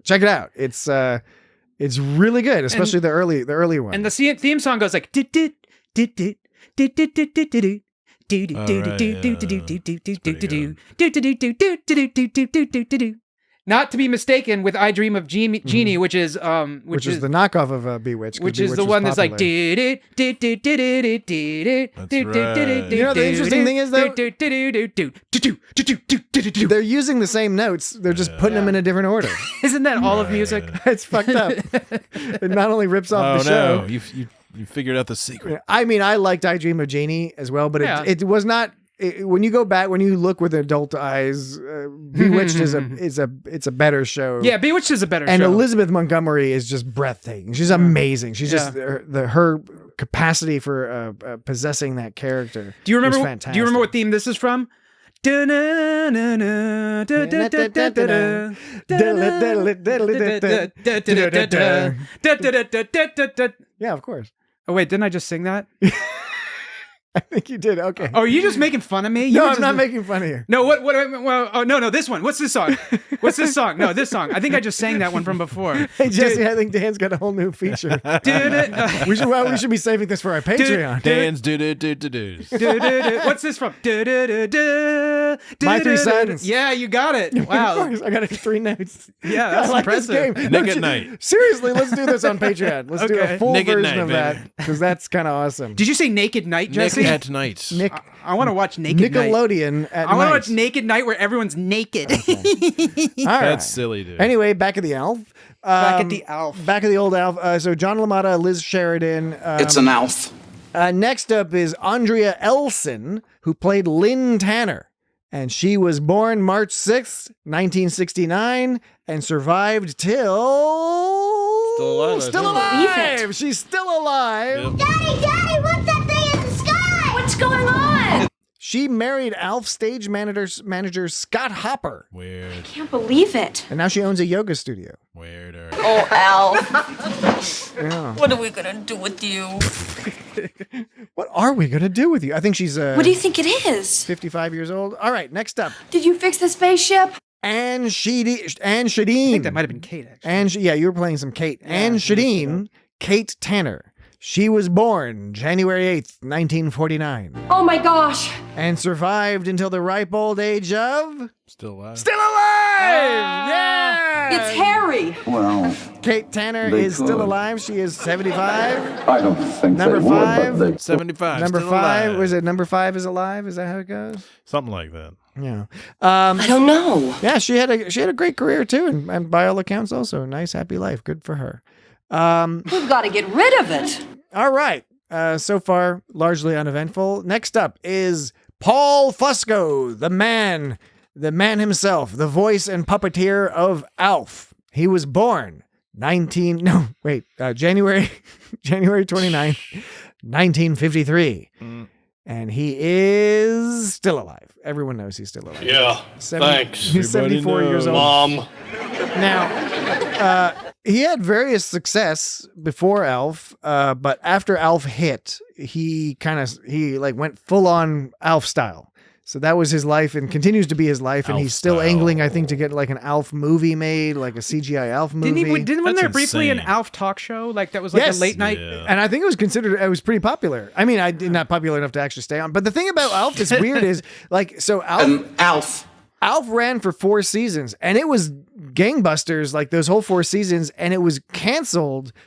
Check it out. It's really good, especially the early one. And the theme song goes like. Not to be mistaken with "I Dream of Jeannie," which is the knockoff of Bewitched, 'cause which is Bewitched the was one that's like. popular. right. You know, the interesting thing is, though, they're using the same notes. They're just putting them in a different order. Isn't that all of music? It's fucked up. It not only rips off Oh the show. no, you figured out the secret. I mean, I liked "I Dream of Jeannie" as well, but Yeah. it was not. When you go back, when you look with adult eyes, Bewitched is a better show. Yeah, Bewitched is a better And show. Elizabeth Montgomery is just breathtaking. She's amazing. She's just her capacity for possessing that character. Do you remember? is fantastic. Do you remember what theme this is from? Yeah, of course. Oh wait, didn't I just sing that? I think you did. Okay. Oh, are you just making fun of me? You no, were I'm just- not making fun of you. No, what? Well, oh no, this one. What's this song? What's this song? No, this song. I think I just sang that one from before. Hey Jesse, I think Dan's got a whole new feature. we should be saving this for our Patreon. Dan's do. What's this from? My Three Sons. Yeah, you got it. Of Wow. course, I got 3 notes. Yeah, that's I like this impressive. game. Nick No, at Night. Seriously, let's do this on Patreon. Let's do Okay. a full Nick at version Night, of baby. that because that's kind of awesome. Did you say Naked Night, Jesse? Nick at Night. Nick I want to watch Naked Night. Nickelodeon at I want night. to watch Naked Night where everyone's naked. All right. That's silly, dude. Anyway, back at the ALF. Back at the ALF. Back at the old ALF. So John LaMotta, Liz Sheridan. It's an ALF. Next up is Andrea Elson, who played Lynn Tanner. And she was born March 6th, 1969, and survived till... Still alive, I Still think. alive! She's still alive! Daddy, what's that thing in the sky? What's going on? She married ALF stage manager Scott Hopper. Weird. Can't believe it. And now she owns a yoga studio. Weirder. Oh, Al. Yeah. What are we gonna do with you? What are we going to do with you? I think she's What do you think it is? 55 years old. All right, next up. Did you fix the spaceship? Anne Shadeen. I think that might have been Kate, actually. Yeah, you were playing some Kate. Anne Shadeen, Kate Tanner. She was born January 8th, 1949, Oh my gosh. and survived until the ripe old age of... Still alive. Still alive! Yeah! It's Harry. Well, Kate Tanner They is still could. alive. She is 75. I don't think Number they five. would, but they 75. Number still 5, alive. was it number 5 is alive? Is that how it goes? Something like that. Yeah. I don't know. Yeah, she had a great career too, and by all accounts also a nice, happy life. Good for her. We've got to get rid of it. All right. So far, largely uneventful. Next up is Paul Fusco, the man himself, the voice and puppeteer of ALF. He was born January 29th, 1953. And he is still alive. Everyone knows he's still alive. Yeah, thanks. He's Everybody 74 years old. Mom. Now, he had various success before ALF, but after ALF hit, he went full on ALF style. So that was his life and continues to be his life. And ALF he's still style. angling, I think, to get like an ALF movie made, like a CGI ALF movie. Wasn't there That's briefly an insane. ALF talk show? Like that was like Yes. a late night. Yeah. And I think it was pretty popular. I mean, not popular enough to actually stay on. But the thing about ALF that's weird is like, so ALF. an ALF. ALF ran for 4 seasons, and it was gangbusters, like those whole 4 seasons, and it was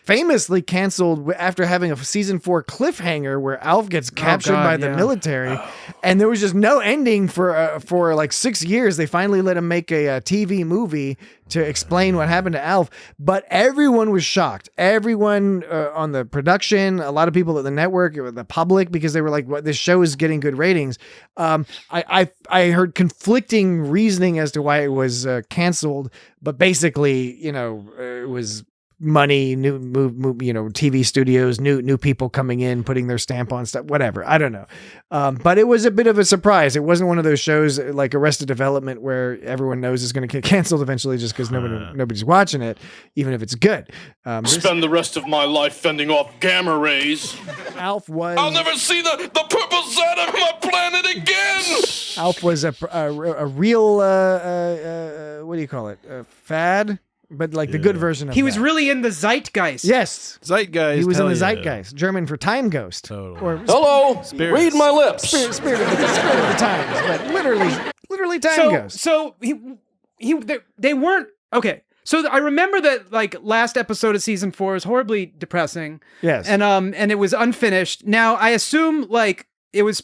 famously canceled after having a season 4 cliffhanger where ALF gets captured by the military, and there was just no ending for like 6 years. They finally let him make a TV movie to explain what happened to ALF, but everyone was shocked. Everyone on the production, a lot of people at the network, the public, because they were like, "What? This show is getting good ratings." I heard conflicting reasoning as to why it was canceled, but basically, it was money, new TV studios, new people coming in, putting their stamp on stuff, whatever. I don't know. But it was a bit of a surprise. It wasn't one of those shows like Arrested Development where everyone knows it's going to get canceled eventually just because nobody's watching it, even if it's good. Spend the rest of my life fending off gamma rays. ALF was... I'll never see the purple side of my planet again! ALF was a real, what do you call it? A fad? But like the good version of He was really in the zeitgeist. Yes. Zeitgeist. He was in the hell yeah. Zeitgeist. German for time ghost. Totally. Or Hello! Spirits. Read my lips! spirit of the times. But literally time ghost. So they weren't okay. So I remember that like last episode of season 4 was horribly depressing. Yes. And it was unfinished. Now I assume like he was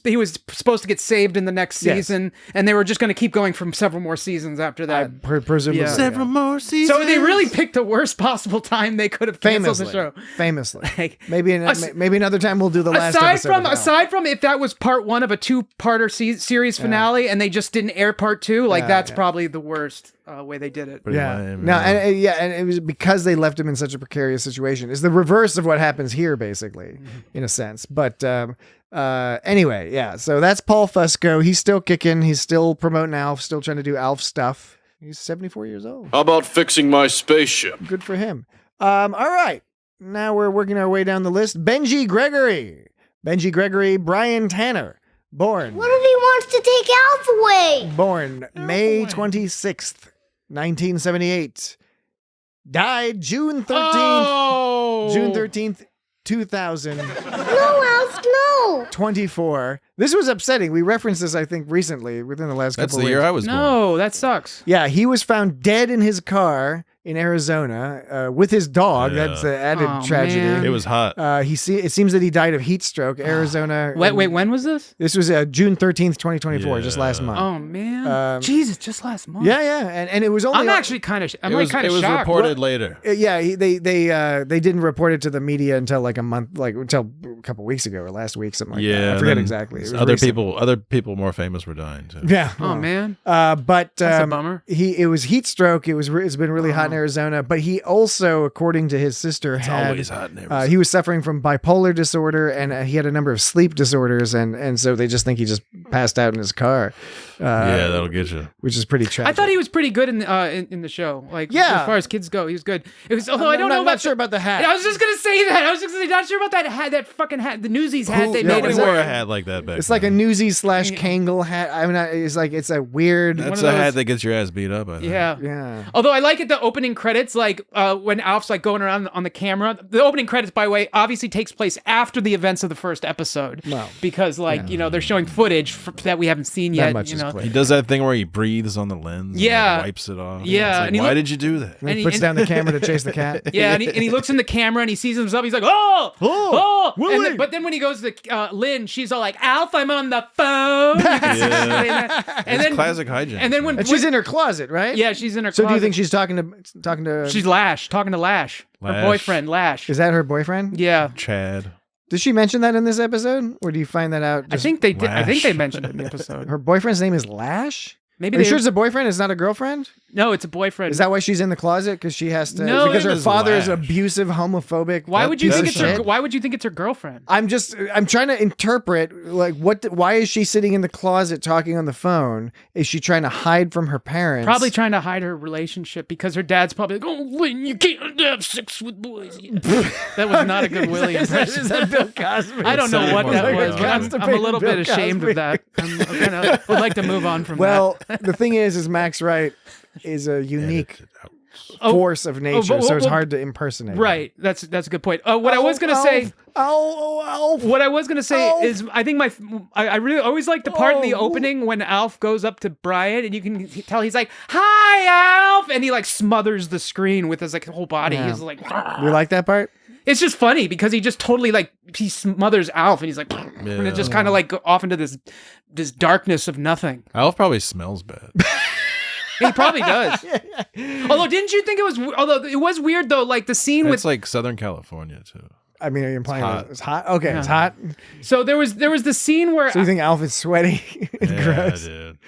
supposed to get saved in the next season, and they were just going to keep going from several more seasons after that. Presumably. Yeah. Several more seasons. So they really picked the worst possible time they could have canceled the show. Famously. Like, maybe another time we'll do the last episode. Aside from if that was part 1 of a 2-parter series finale and they just didn't air part 2, like that's probably the worst way they did it. Pretty lame, No, and it was because they left him in such a precarious situation. It's the reverse of what happens here, basically, in a sense. But anyway, yeah. So that's Paul Fusco. He's still kicking. He's still promoting ALF. Still trying to do ALF stuff. He's 74 years old. How about fixing my spaceship? Good for him. All right. Now we're working our way down the list. Benji Gregory, Brian Tanner. Born. What if he wants to take ALF away? Born May 26th, 1978. Died June 13th. June 13th, 2000. No, ALF, no. 24. This was upsetting. We referenced this, I think, recently within the last That's couple the of year weeks. I was born. No, that sucks. Yeah, he was found dead in his car in Arizona with his dog. Yeah. That's the added Oh, tragedy. man. It was hot. It seems that he died of heat stroke. Arizona. Wait, when was this? This was June 13th, 2024, just last month. Oh man, Jesus, just last month. Yeah, and it was only. I'm actually kind of. I'm it like was, kind it of was shocked. reported later. they didn't report it to the media until like a month, like until a couple weeks ago or last week, something like that. I forget exactly. It was Other recent. people more famous were dying too. Yeah. Oh man. But That's a bummer. It was heat stroke. It's been really hot in Arizona. But he also, according to his sister, had always hot in Arizona. he was suffering from bipolar disorder, and he had a number of sleep disorders, and so they just think he just passed out in his car. Yeah, that'll get you. Which is pretty tragic. I thought he was pretty good in the show. Like, Yeah. as far as kids go, he was good. It was. Although I don't know I'm about not sure about the hat. I was just gonna say that. I was just not sure about that hat. That fucking hat. The Newsies hat they made Nobody him wore a wear. hat like that back It's like a then. Newsies / Kangol hat. I mean, it's a weird. That's of a those- hat that gets your ass beat up. I think. Yeah. Yeah. Although I like it, the opening credits, like when Alf's like going around on the camera. The opening credits, by the way, obviously takes place after the events of the first episode. Well, because they're showing footage that we haven't seen yet. much is clear. He does that thing where he breathes on the lens. Yeah. And like wipes it off. Yeah, It's like, and he why look- did you do that? And he and puts he- down the camera to chase the cat. Yeah, and he looks in the camera and he sees himself. He's like, oh, Willie. but then when he goes to Lynn, she's all like, Alf, I'm on the phone. You can see her saying that. And It's then classic hijinks. And then when And she's in her closet, right? yeah, she's in her. So do you closet. think she's talking to? she's talking to Lash, her Lash. boyfriend, Lash? Is that her boyfriend? Yeah, Chad. Did she mention that in this episode, or do you find that out? I think they did. I think they Lash. mentioned it in the episode. her boyfriend's name is Lash. Maybe Are you they sure it's a boyfriend? It's not a girlfriend? no, it's a boyfriend. Is that why she's in the closet? Because she has to. No, because it her is father is Lash. abusive, homophobic. why would you piece think of it's her? shit. Why would you think it's her girlfriend? I'm trying to interpret like why is she sitting in the closet talking on the phone? Is she trying to hide from her parents? Probably trying to hide her relationship because her dad's probably like, oh, Lynn, you can't have sex with boys. That was not a good Willie impression. Is that Bill Cosby? I don't know what Sounded that more was, like but I'm a constipated little bit Bill ashamed Cosby. of that. I would like to move on from Well, the thing is Max Wright is a unique force of nature, so it's hard to impersonate. Right. That's a good point. What I was gonna say. ALF. What I was gonna say is, I think I really always like the part in the opening when Alf goes up to Brian, and you can tell he's like, "Hi, Alf," and he like smothers the screen with his like whole body. Yeah. He's like, You like that part? it's just funny because he just totally like he smothers Alf, and he's like, and it just kind of like go off into this darkness of nothing. Alf probably smells bad. He probably does. Although, didn't you think it was? Although it was weird though, like the scene with It's like Southern California too. I mean, are you implying hot. it's hot? Okay, it's hot. So there was the scene where So you think Alf is sweaty and Yeah, gross? dude.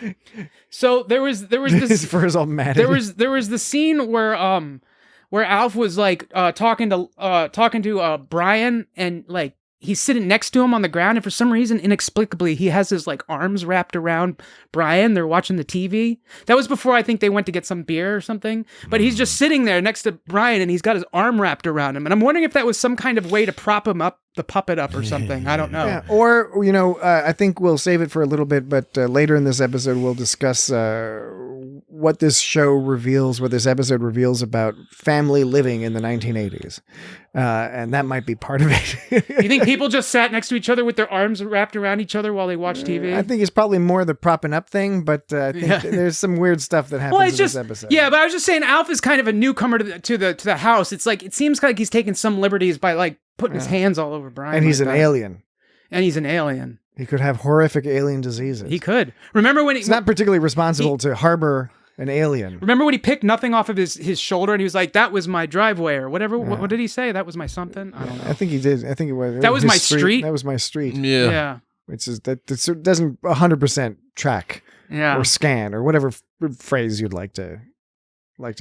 so there was His this fur's all matted. there was the scene where Alf was like talking to Brian, and like he's sitting next to him on the ground, and for some reason inexplicably he has his like arms wrapped around Brian. They're watching the TV. That was before I think they went to get some beer or something, but he's just sitting there next to Brian, and he's got his arm wrapped around him, and I'm wondering if that was some kind of way to prop him up, the puppet up or something. I don't know. Yeah, or I think we'll save it for a little bit, but later in this episode we'll discuss what this show reveals, what this episode reveals about family living in the 1980s, and that might be part of it. You think people just sat next to each other with their arms wrapped around each other while they watched TV? I think it's probably more the propping up thing, but I think there's some weird stuff that happens in this episode. Yeah, but I was just saying, Alf is kind of a newcomer to the house. It's like it seems like he's taking some liberties by like putting his hands all over Brian. And he's like an that. alien. And he's an alien. He could have horrific alien diseases. He could. Remember when It's not particularly responsible to harbor an alien. Remember when he picked nothing off of his shoulder, and he was like, "That was my driveway," or whatever. What did he say? That was my something. I don't know. I think he did. I think it was. That was his my street? That was my street. Yeah. Yeah. Which is that doesn't 100% track Yeah. or scan or whatever phrase you'd like to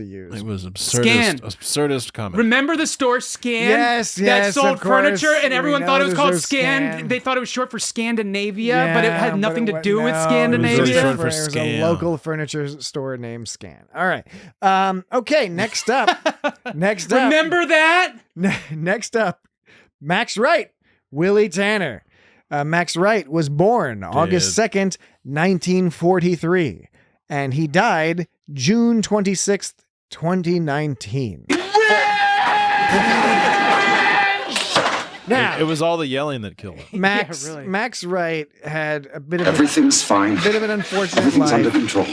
use. It was Scan. absurdist comment. Remember the store Scan? Yes, that sold of course. furniture, and We everyone know thought it was the called show Scan. They thought it was short for Scandinavia, but it had nothing to do with no, Scandinavia. It was, short for it was a Scan. local furniture store named Scan. All right. Okay. Next up. Remember that? Next up, Max Wright, Willie Tanner. Max Wright was born August 2nd, 1943, and he died June 26th, 2019. Now, It was all the yelling that killed him. Max Yeah, really. Max Wright had a bit of Everything's fine. a bit of an unfortunate Everything's under life. control.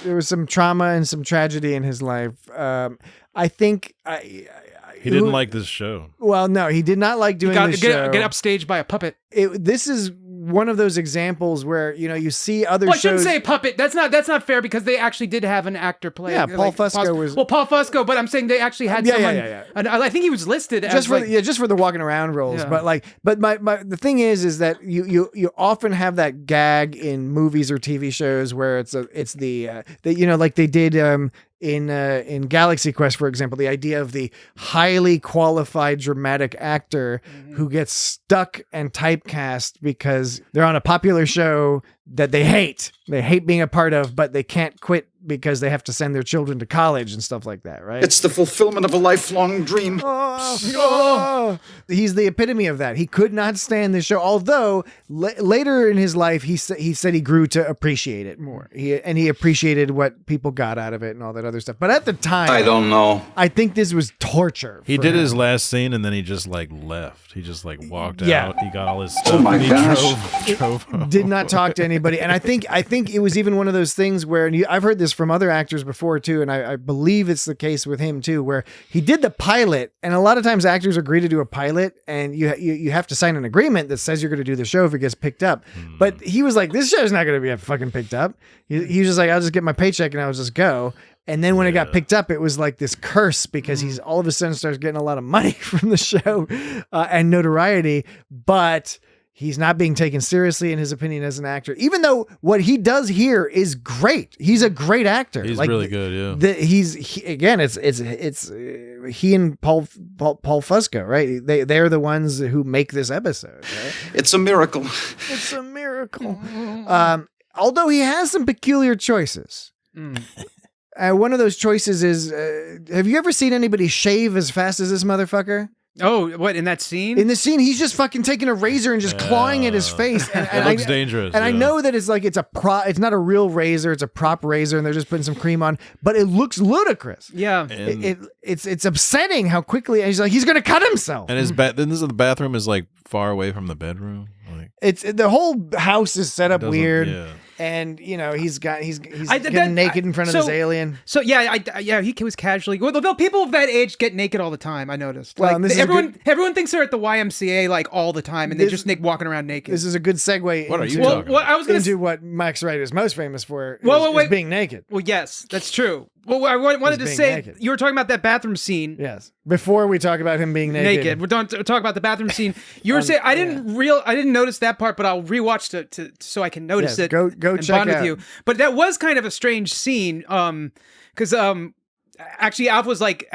There was some trauma and some tragedy in his life. I think He didn't like this show. Well, no, he did not like doing this show. Get upstaged by a puppet. This is one of those examples where you see other Well, I shows. shouldn't say puppet. That's not fair because they actually did have an actor play. Yeah, Paul Fusco was. Well, Paul Fusco, but I'm saying they actually had someone. Yeah. And I think he was listed just as for like, just for the walking around roles, Yeah. but my the thing is that you often have that gag in movies or TV shows where it's the like they did in Galaxy Quest, for example, the idea of the highly qualified dramatic actor who gets stuck and typecast because they're on a popular show that they hate being a part of, but they can't quit because they have to send their children to college and stuff like that, right? It's the fulfillment of a lifelong dream. He's the epitome of that. He could not stand this show, although later in his life, he said he grew to appreciate it more. He appreciated what people got out of it and all that other stuff. But at the time, I don't know. I think this was torture. He for did him. his last scene and then he just like left. He just like walked Yeah. out. He got all his stuff. Oh my and he gosh. drove home. Did not talk to anybody. And I think it was even one of those things where, and I've heard this from other actors before too, and I believe it's the case with him too, where he did the pilot, and a lot of times actors agree to do a pilot, and you have to sign an agreement that says you're going to do the show if it gets picked up. But he was like, this show's not going to be fucking picked up. He was just like, I'll just get my paycheck and I'll just go. And then when it got picked up, it was like this curse because he's all of a sudden starts getting a lot of money from the show and notoriety, but he's not being taken seriously in his opinion as an actor, even though what he does here is great. He's a great actor. He's really good. Yeah. It's he and Paul Fusco, right? They're the ones who make this episode. Right? It's a miracle. It's a miracle. Although he has some peculiar choices. One of those choices is, have you ever seen anybody shave as fast as this motherfucker? Oh, what, in that scene? In the scene, he's just fucking taking a razor and just clawing at his face. And It looks dangerous. And I know that it's like it's not a real razor, it's a prop razor, and they're just putting some cream on, but it looks ludicrous. Yeah. It's upsetting how quickly he's gonna cut himself. And the bathroom is like far away from the bedroom. Like, It's the whole house is set up weird. yeah. And he's getting naked in front of this alien. So he was casually. Well, people of that age get naked all the time. I noticed. Well, Like everyone thinks they're at the YMCA like all the time, and they're just walking around naked. This is a good segue. What are you into, talking about? I was gonna into what Max Wright is most famous for. Is being naked. Well, yes, that's true. Well, I wanted to say naked. you were talking about that bathroom scene. Yes. Before we talk about him being naked, We don't talk about the bathroom scene. You were saying I didn't notice that part, but I'll rewatch to so I can notice it. Go and check bond out. with you. But that was kind of a strange scene. Because actually Alf was like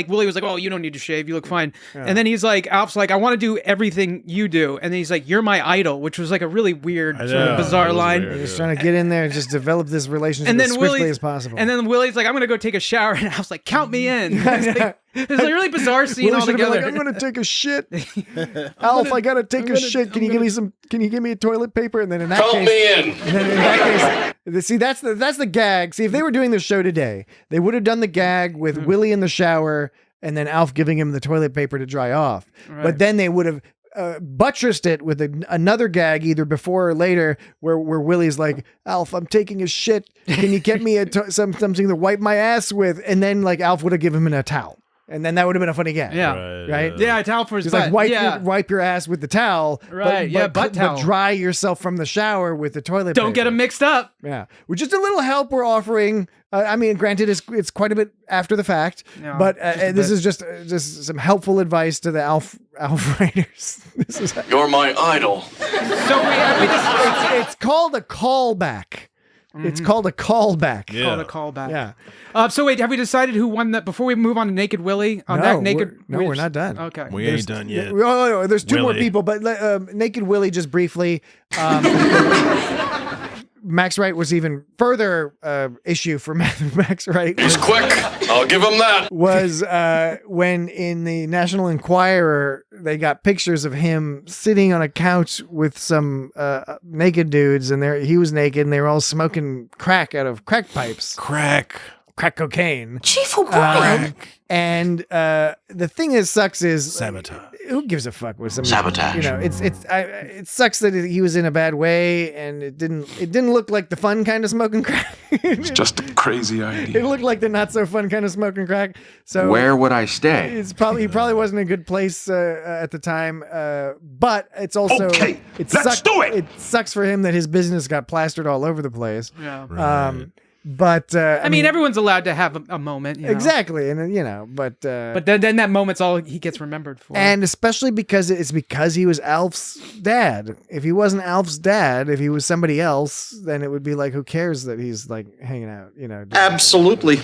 Willie was like, "Oh, you don't need to shave. You look fine." Yeah. And then he's like, Alf's like, "I want to do everything you do." And then he's like, "You're my idol," which was like a really weird, sort of bizarre line. Weird, Just trying to get in there and just develop this relationship as swiftly as possible. And then Willie's like, "I'm gonna go take a shower," and Alf's like, "Count me in." It's like a really bizarre scene Willie should have been altogether. like, "I'm gonna take a shit, Alf. I gotta take a shit. Can you give me a toilet paper?" And then in that Count case, me in. and then in that case, see that's the gag. See, if they were doing the show today, they would have done the gag with Willie in the shower and then Alf giving him the toilet paper to dry off. Right. But then they would have buttressed it with another gag either before or later where Willie's like, "Alf, I'm taking a shit. Can you get me something to wipe my ass with?" And then like Alf would have given him a towel. And then that would have been a funny gag. Yeah. Right? Yeah, a towel for his Just butt. like wipe your ass with the towel. Right, butt But towel. dry yourself from the shower with the toilet paper. Don't get them mixed up. Yeah. With just a little help we're offering. I mean, granted, it's quite a bit after the fact, Yeah, but this is just some helpful advice to the Alf writers. This is You're my idol. So it's called a callback. It's called a callback. Yeah. called a callback. Yeah. So wait, have we decided who won that before we move on to Naked Willie? We're not done. Okay. We ain't done yet. Oh, there's two more Willie. people, but Naked Willie, just briefly. Max Wright was even further issue for Max Wright. He's quick. I'll give him that. Was when in the National Enquirer they got pictures of him sitting on a couch with some naked dudes, and he was naked, and they were all smoking crack out of crack pipes, Crack cocaine. Chief O'Brien. And the thing that sucks is sabotage. who gives a fuck with some Sabotage. You know, it sucks that he was in a bad way, and it didn't look like the fun kind of smoking crack. It's just a crazy It idea. looked like the not so fun kind of smoking crack. So Where would I stay? he probably wasn't in a good place at the time. But it's also Okay, let's sucks- do it. It sucks for him that his business got plastered all over the place. Yeah. But I mean, everyone's allowed to have a moment. You know? exactly, and But then that moment's all he gets remembered for. and especially because he was Alf's dad. If he wasn't Alf's dad, if he was somebody else, then it would be like, who cares that he's like hanging out, you know? Absolutely.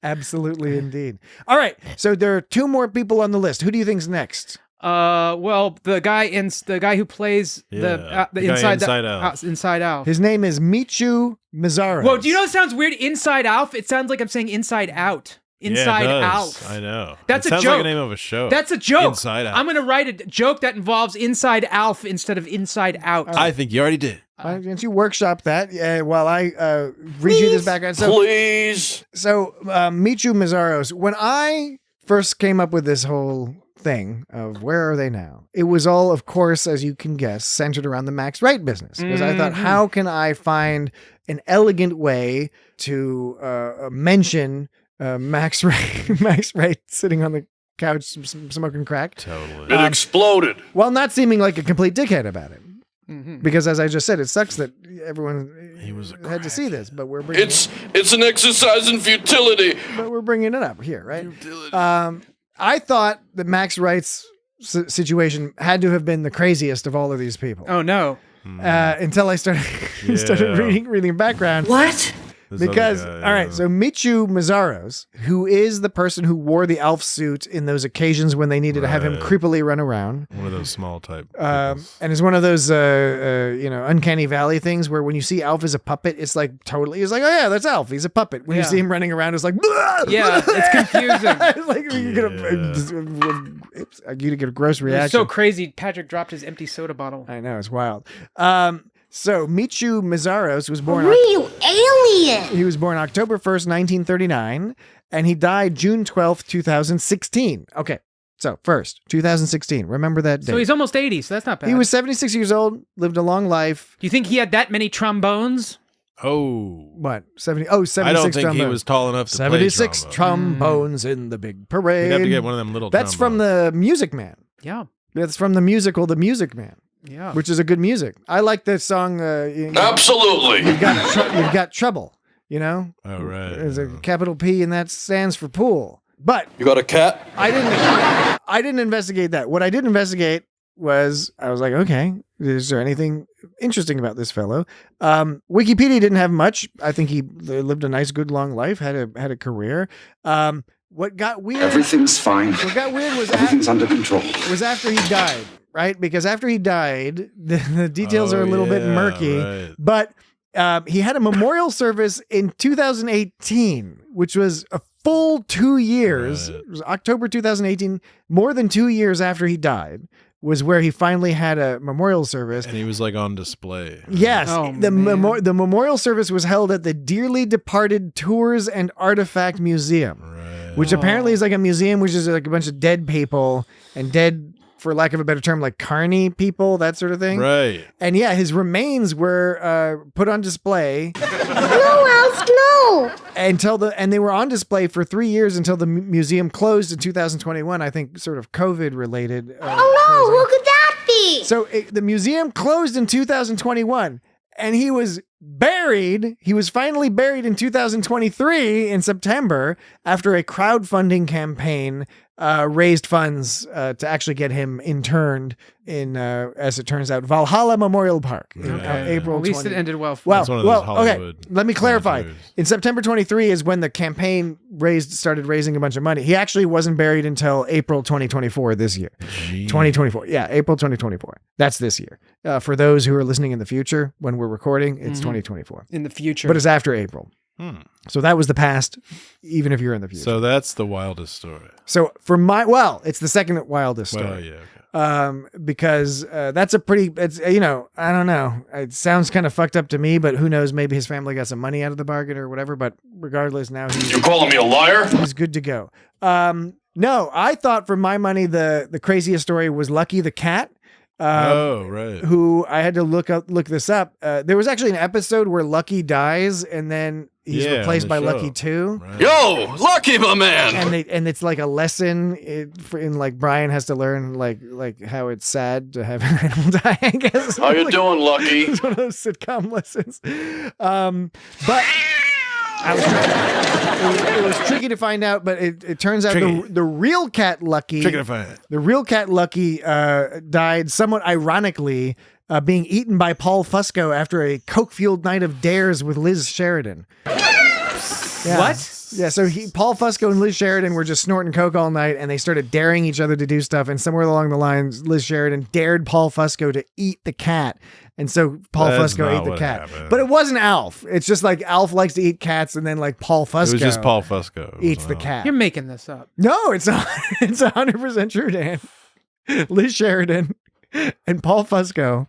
Absolutely, indeed. All right, so there are two more people on the list. Who do you think's next? Well, the guy who plays the guy inside Alf. Inside Alf. His name is Michu Mizaros. Whoa, do you know it sounds weird? Inside Alf. It sounds like I'm saying Inside Out. Inside yeah, it does. Alf. I know. That's it a sounds joke. like the name of a show. That's a joke. Inside Out. I'm gonna write a joke that involves Inside Alf instead of Inside Out. I think you already did. Why don't you workshop that while I read you this background? Please. So Michu Mizaros, when I first came up with this whole thing of where are they now, it was all, of course, as you can guess, centered around the Max Wright business. Because I thought, how can I find an elegant way to mention Max Wright sitting on the couch smoking crack? Totally. It exploded. While not seeming like a complete dickhead about it. Mm-hmm. Because as I just said, it sucks that everyone He was a had to see this, but we're bringing It's an exercise in futility. it up here, right? I thought that Max Wright's situation had to have been the craziest of all of these people. Oh no. Until I started reading background. What? This other Because, guy, all right, so Michu Mazzaros, who is the person who wore the ALF suit in those occasions when they needed to have him Right. creepily run around. one of those small type. And it's one of those, uncanny valley things where when you see ALF as a puppet, it's like totally, it's like, oh yeah, that's ALF. He's a puppet. When you see him running around, it's like, Yeah, it's confusing. it's like you get a gross reaction. It's so crazy. Patrick dropped his empty soda bottle. I know, it's wild. So Michu Mazzaros was born. Real alien. He was born October 1st, 1939, and he died June 12th, 2016. Okay, so first, 2016. Remember that date. So he's almost 80, so that's not bad. He was 76 years old, lived a long life. Do you think he had that many trombones? Oh, What? 76 I don't think he trombones. was tall enough to 76 play trombones in the big parade. He'd have to get one of them little. That's from the Music Man. Yeah. That's from the musical The Music Man. Yeah. Which is a good music. I like the song. Absolutely. You've got trouble. You know. Oh right. There's a capital P, and that stands for pool. But You got a cat? I didn't investigate that. What I did investigate was I was like, okay, is there anything interesting about this fellow? Wikipedia didn't have much. I think he lived a nice, good, long life. Had a career. What got weird? Everything's fine. What got weird was Everything's under control. after he died, right? Because after he died, the details are a little bit murky. Right. But he had a memorial service in 2018, which was a full 2 years. Right. It was October 2018, more than 2 years after he died, was where he finally had a memorial service. And he was like on display. Yes, Oh, the man. the memorial service was held at the Dearly Departed Tours and Artifact Museum, Right. which apparently is like a museum which is like a bunch of dead people and dead, for lack of a better term, like carny people, that sort of thing. Right. And yeah, his remains were put on display No, Elf, no. and they were on display for 3 years until the museum closed in 2021. I think sort of COVID related. Oh no, who could that be? So the museum closed in 2021, and he was buried. He was finally buried in 2023 in September after a crowdfunding campaign raised funds to actually get him interned in, as it turns out, Valhalla Memorial Park in April. At least 20. it ended well. For Well, That's one of those okay. Hollywood Let me clarify. movies. In September 23 is when the campaign started raising a bunch of money. He actually wasn't buried until April 2024 this year. 2024. Yeah, April 2024. That's this year. For those who are listening in the future, when we're recording, it's 2024. in the future. But it's after April. Hmm. So that was the past, even if you're in the future. So that's the wildest story. So it's the second wildest story. Well, yeah. Okay. Because that's a pretty, it's, I don't know. It sounds kind of fucked up to me, but who knows? Maybe his family got some money out of the bargain or whatever. But regardless, now You calling me a liar? he's good to go. No, I thought for my money, the craziest story was Lucky the cat. Right. Who I had to look this up. There was actually an episode where Lucky dies and then he's Yeah, replaced on by the Lucky show. 2. Right. Yo, Lucky, my man. And it's like a lesson in like Brian has to learn like how it's sad to have an animal die, I guess. How you Like, doing, Lucky? it's one of those sitcom lessons. But it was tricky to find out, but it turns out the real cat Lucky, Tricky to find. the real cat Lucky died somewhat ironically being eaten by Paul Fusco after a coke-fueled night of dares with Liz Sheridan. Yeah. What? Yeah, so Paul Fusco and Liz Sheridan were just snorting coke all night, and they started daring each other to do stuff. And somewhere along the lines, Liz Sheridan dared Paul Fusco to eat the cat, and so Paul That's Fusco not ate the what cat. happened. But it wasn't Alf. It's just like Alf likes to eat cats, and then like Paul Fusco It was just Paul Fusco. It eats the wasn't cat. You're making this up. No, it's 100% true, Dan. Liz Sheridan and Paul Fusco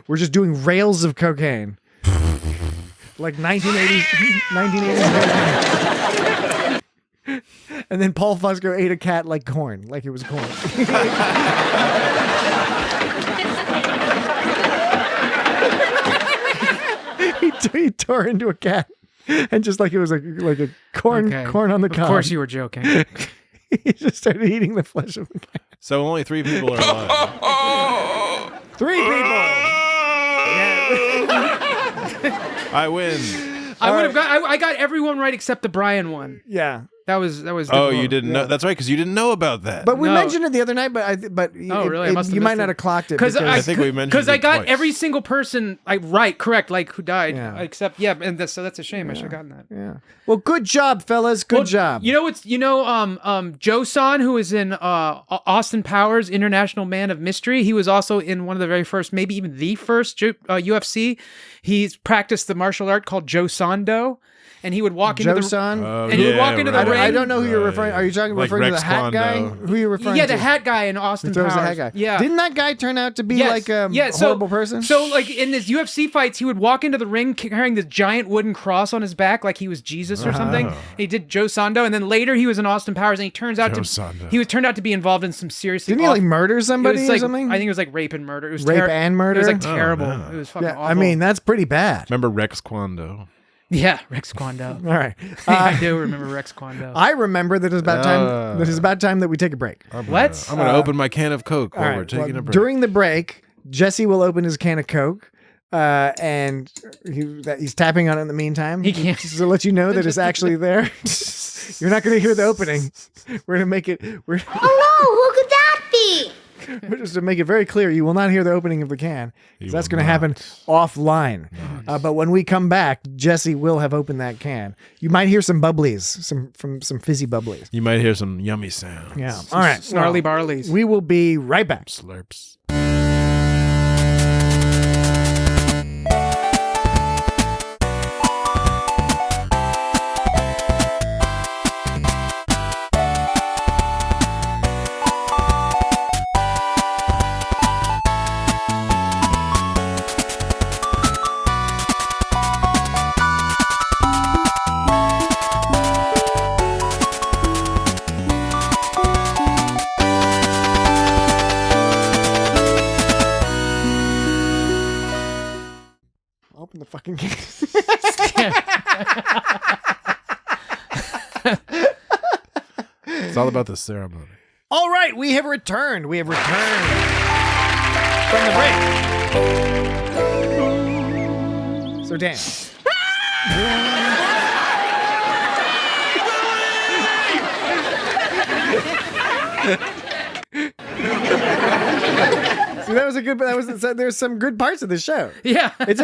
were just doing rails of cocaine. Like 1980s cocaine. And then Paul Fusco ate a cat like corn, like it was corn. he tore into a cat, and just like it was like a corn on the cob. Of course you were joking. He just started eating the flesh of the cat. So only 3 people are alive. 3 people. I win. I got everyone right except the Brian one. Yeah. That was. Oh, you didn't know? That's right, because you didn't know about that. But we No. mentioned it the other night. But Really? I must have you might missed not it. have clocked it Because I think we mentioned because I it got twice. every single person correct, like who died, Yeah. except so that's a shame. I should have gotten that. Yeah. Well, good job, fellas. Good job. You know Joe Son, who is in Austin Powers, International Man of Mystery. He was also in one of the very first, maybe even the first UFC. He's practiced the martial art called Joe Sando. And he would walk into the Joe-san? and he would walk into the I ring. don't know who you're referring. Are you referring to the Rex hat guy? Kwando. Who are you referring to? Yeah, the hat guy in Austin Who throws Powers. the hat guy. Yeah. Didn't that guy turn out to be like a horrible person? So like in his UFC fights, he would walk into the ring carrying this giant wooden cross on his back, like he was Jesus or something. He did Joe Sando, and then later he was in Austin Powers, and he turned out to be involved in some seriously. Didn't he like murder somebody or something? I think it was like rape and murder. It was Rape and murder? It was like Oh, terrible. no. It was fucking awful. I mean, that's pretty bad. Remember Rex Kwando? Yeah, Rex Kwando. All right. I do remember Rex Kwando. I remember that it's about time. That it's about time that we take a break. What? I'm going to open my can of Coke while All right, we're taking a break. During the break, Jesse will open his can of Coke, and he's tapping on it in the meantime. He can't. Just to let you know that it's actually there. You're not going to hear the opening. We're going to make it. Oh no, who could that be? Just to make it very clear, you will not hear the opening of the can. 'Cause that's going to happen offline. But when we come back, Jesse will have opened that can. You might hear some bubblies, some fizzy bubblies. You might hear some yummy sounds. Yeah. All right. Snarly well, Barleys. We will be right back. Slurps. Open the fucking can. It's all about the ceremony. All right, we have returned. We have returned from the break. So, Dan. See, that was a good. There's some good parts of the show. Yeah. It's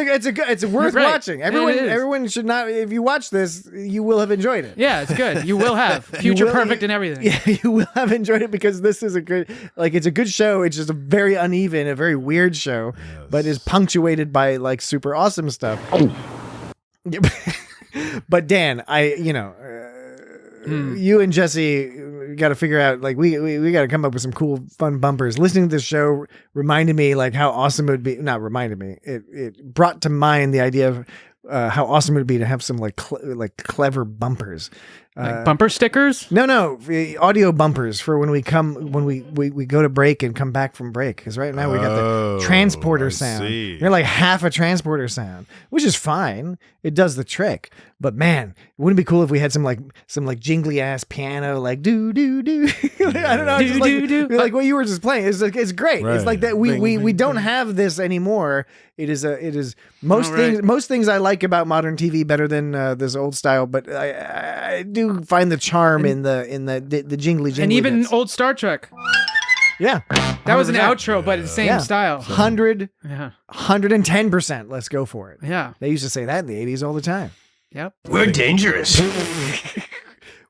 worth Right. watching. Everyone should not. If you watch this, you will have enjoyed it. Yeah, it's good. You will have future will- perfect and everything. Yeah, you will have enjoyed it because this is it's a good show. It's just a very uneven, a very weird show, but is punctuated by like super awesome stuff. Yeah. But Dan, you and Jesse got to figure out, like, we got to come up with some cool, fun bumpers. Listening to this show reminded me like how awesome it would be. Not reminded me. It brought to mind the idea of how awesome it would be to have some like clever bumpers. Like bumper stickers? No, audio bumpers for when we go to break and come back from break. Because right now we got the transporter sound. You're like half a transporter sound, which is fine. It does the trick. But man, wouldn't it be cool if we had some jingly ass piano, like do do do. I don't know, just like what you were just playing. It's great. Right. It's like that. We don't have this anymore. It is most things I like about modern TV better than this old style. But I do find the charm in the jingly. And even bits. old Star Trek. Yeah. That was an 100%. outro, but it's the same style. 110%. Let's go for it. Yeah. They used to say that in the 80s all the time. Yep. We're dangerous.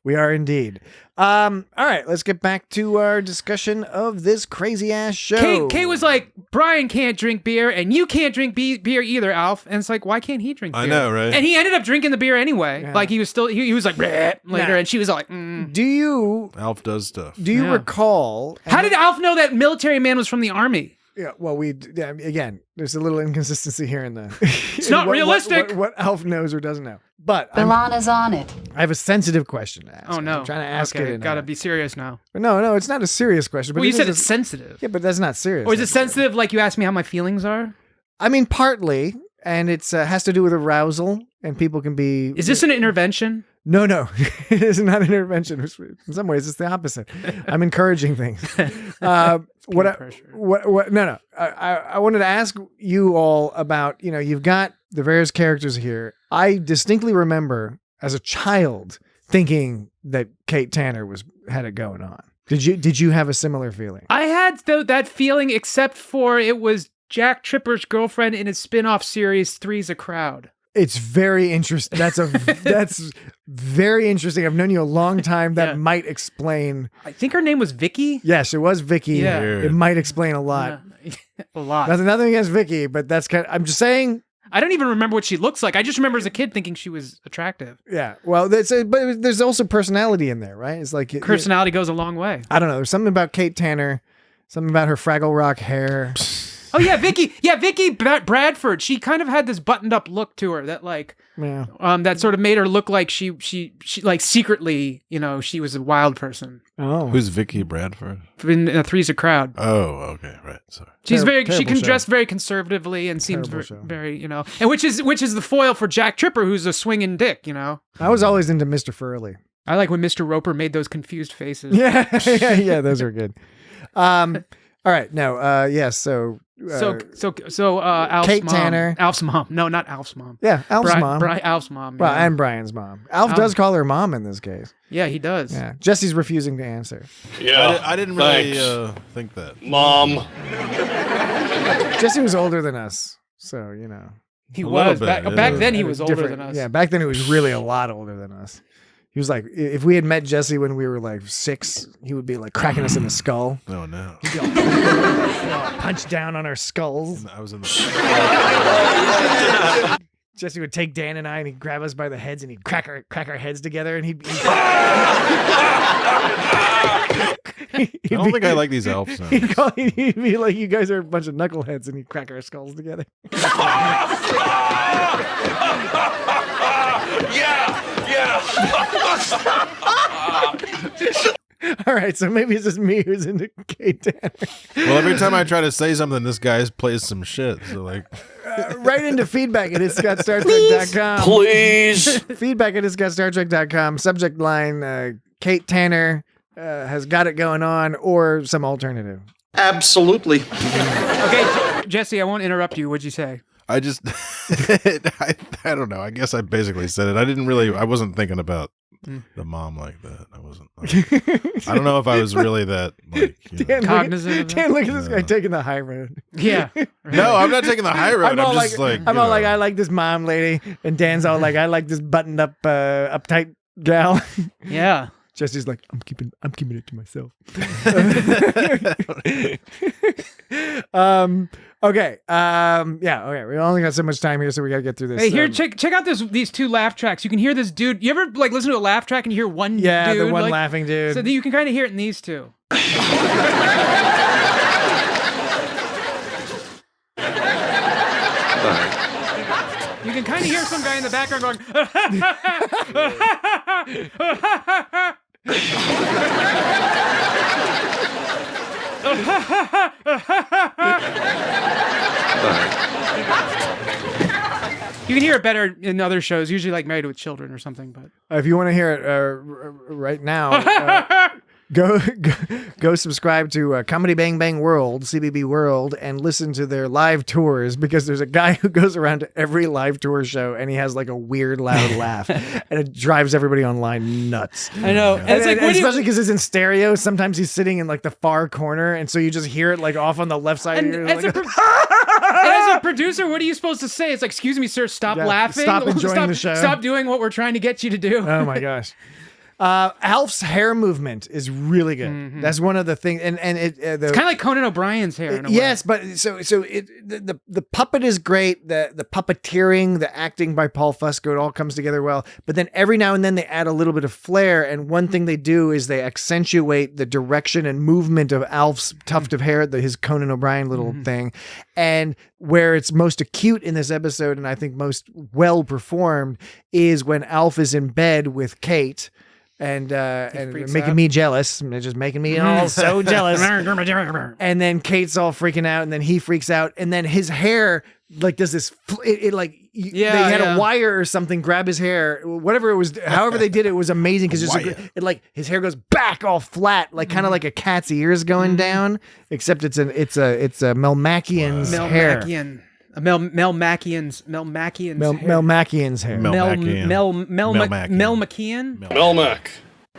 We are indeed. All right, let's get back to our discussion of this crazy ass show. Kate was like, Brian can't drink beer, and you can't drink beer either, Alf. And it's like, why can't he drink beer? I know, right? And he ended up drinking the beer anyway. Yeah. Like he was still, he was like, bleh, later, and she was like, Do you Alf does stuff. do you recall? How did Alf know that military man was from the army? Yeah, well, again, there's a little inconsistency here in the. It's not realistic. What Alf knows or doesn't know. But Milana's on it. I have a sensitive question to ask. Oh no! I'm trying to ask okay, it. Gotta be serious now. No, it's not a serious question. But Well, you it said is it's sensitive. Yeah, but that's not serious. Or is it sensitive like you asked me how my feelings are? I mean, partly, and it's has to do with arousal, and people can be. Is this an intervention? No, it is not an intervention. In some ways, it's the opposite. I'm encouraging things. No. I wanted to ask you all about, you've got the various characters here. I distinctly remember as a child thinking that Kate Tanner had it going on. Did you have a similar feeling? I had that feeling, except for it was Jack Tripper's girlfriend in his spin-off series Three's a Crowd. It's very interesting. That's very interesting. I've known you a long time. That might explain. I think her name was Vicky. Yes, it was Vicky. Yeah. It might explain a lot. A lot. Nothing against Vicky, but that's I'm just saying. I don't even remember what she looks like. I just remember as a kid thinking she was attractive. Yeah. Well, but there's also personality in there, right? It's like personality goes a long way. I don't know. There's something about Kate Tanner, something about her Fraggle Rock hair. Oh yeah, Vicky. Yeah, Vicky Bradford. She kind of had this buttoned up look to her that that sort of made her look like she like secretly, she was a wild person. Oh, who's Vicky Bradford? In Three's a Crowd. Oh, okay, right. Sorry. She's she can dress very conservatively and seems very, and which is the foil for Jack Tripper, who's a swinging dick. I was always into Mr. Furley. I like when Mr. Roper made those confused faces. Yeah, those are good. All right, no, yes, so Alf's Kate mom. Tanner. Alf's mom. No, not Alf's mom. Yeah, Alf's mom. Alf's mom. Well, yeah. and Brian's mom. Alf does call her mom in this case. Yeah, he does. Yeah, Jesse's refusing to answer. Yeah, I didn't really think that. Mom. Jesse was older than us, so he was back then. He was older than us. Yeah, back then he was really a lot older than us. He was like, if we had met Jesse when we were like 6, he would be like cracking us in the skull. Oh no! He'd be all, punch down on our skulls. I was in the. Jesse would take Dan and I, and he'd grab us by the heads, and he'd crack our heads together, and he'd I don't think I like these elf sounds. He'd be like, "You guys are a bunch of knuckleheads," and he'd crack our skulls together. All right, so maybe it's just me who's into Kate Tanner. Well, every time I try to say something, this guy plays some shit. So like, right into feedback at itsgotstartrek.com. Please. Feedback at itsgotstartrek.com. Subject line: Kate Tanner has got it going on, or some alternative. Absolutely. Okay, Jesse, I won't interrupt you. What'd you say? I just, I don't know. I guess I basically said it. I wasn't thinking about the mom like that. I wasn't. I don't know if I was really that cognizant. Dan, look at this guy taking the high road. Yeah. No, I'm not taking the high road. I'm just like I like this mom lady, and Dan's all like, I like this buttoned up, uptight gal. Yeah. Jesse's like, I'm keeping it to myself. Okay. Okay. We only got so much time here, so we gotta get through this. Hey, here, check out these 2 laugh tracks. You can hear this dude. You ever like listen to a laugh track and you hear one dude? Yeah, the one laughing dude. So you can kind of hear it in these 2. You can kind of hear some guy in the background going. You can hear it better in other shows, usually like Married with Children or something. But if you want to hear it right now, go subscribe to Comedy Bang Bang World, CBB World, and listen to their live tours, because there's a guy who goes around to every live tour show and he has like a weird loud laugh, and it drives everybody online nuts. I know, and it's like, especially because it's in stereo. Sometimes he's sitting in like the far corner, and so you just hear it like off on the left side. And of as, your, as a producer, what are you supposed to say? It's like, excuse me, sir, stop laughing. Stop enjoying the show. Stop doing what we're trying to get you to do. Oh my gosh. ALF's hair movement is really good. Mm-hmm. That's one of the things, and it's kind of like Conan O'Brien's hair. In a yes, way. But the puppet is great. The puppeteering, the acting by Paul Fusco, it all comes together well. But then every now and then they add a little bit of flair, and one thing they do is they accentuate the direction and movement of ALF's tuft of hair, his Conan O'Brien little thing, and where it's most acute in this episode, and I think most well performed, is when ALF is in bed with Kate. And making me jealous, just making me all so jealous. And then Kate's all freaking out, and then he freaks out, and then his hair like does this. They had a wire or something grab his hair, whatever it was. However they did it was amazing, because it like his hair goes back all flat, like kind of like a cat's ears going down, except it's a Melmacian's hair. Melmacian's hair. Melmacian's hair. Melmacian. Melmac.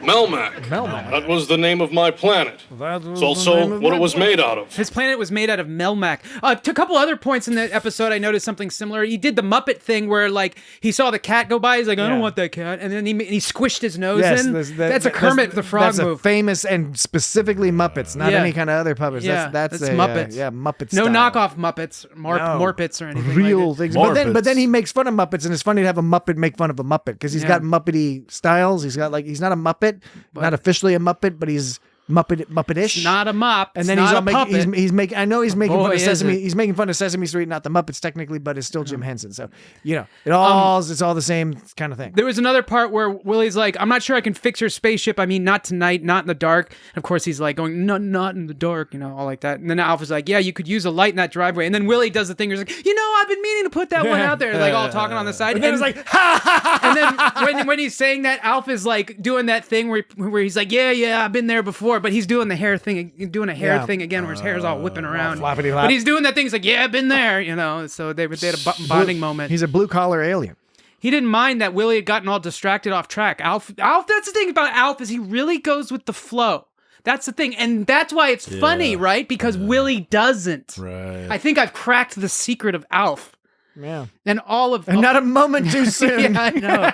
That was the name of my planet. It's also what it was made out of. His planet was made out of Melmac. To a couple other points in the episode, I noticed something similar. He did the Muppet thing where, like, he saw the cat go by. He's like, I don't want that cat. And then he squished his nose in. That's a Kermit the Frog move. That's a famous and specifically Muppets, not any kind of other puppets. Yeah, that's Muppets. Muppet No style. knockoff Muppets, Morpets or anything. Real like things. Morpets. But then he makes fun of Muppets, and it's funny to have a Muppet make fun of a Muppet because he's got Muppety styles. He's got he's not a Muppet, not officially a Muppet, but he's Muppetish. Not a mop. And then not he's a all making. puppet. He's making. I know he's making fun of Sesame. is it. He's making fun of Sesame Street, not the Muppets technically, but it's still Jim Henson. So it's all the same kind of thing. There was another part where Willie's like, I'm not sure I can fix your spaceship. I mean, not tonight, not in the dark. And of course, he's like going, no, not in the dark, all like that. And then Alf is like, yeah, you could use a light in that driveway. And then Willie does the thing where he's like, I've been meaning to put that one out there. Like all talking on the side. And then it's like, ha! And then when he's saying that, Alf is like doing that thing where he's like, yeah, I've been there before. But he's doing the hair thing, thing again where his hair's all whipping around. Floppity flop. But he's doing that thing. He's like, yeah, I've been there, So they had a bonding moment. He's a blue collar alien. He didn't mind that Willie had gotten all distracted off track. Alf, that's the thing about Alf is he really goes with the flow. That's the thing. And that's why it's funny, right? Because Willie doesn't. Right. I think I've cracked the secret of Alf. Yeah. And And not a moment too soon. Yeah, I know.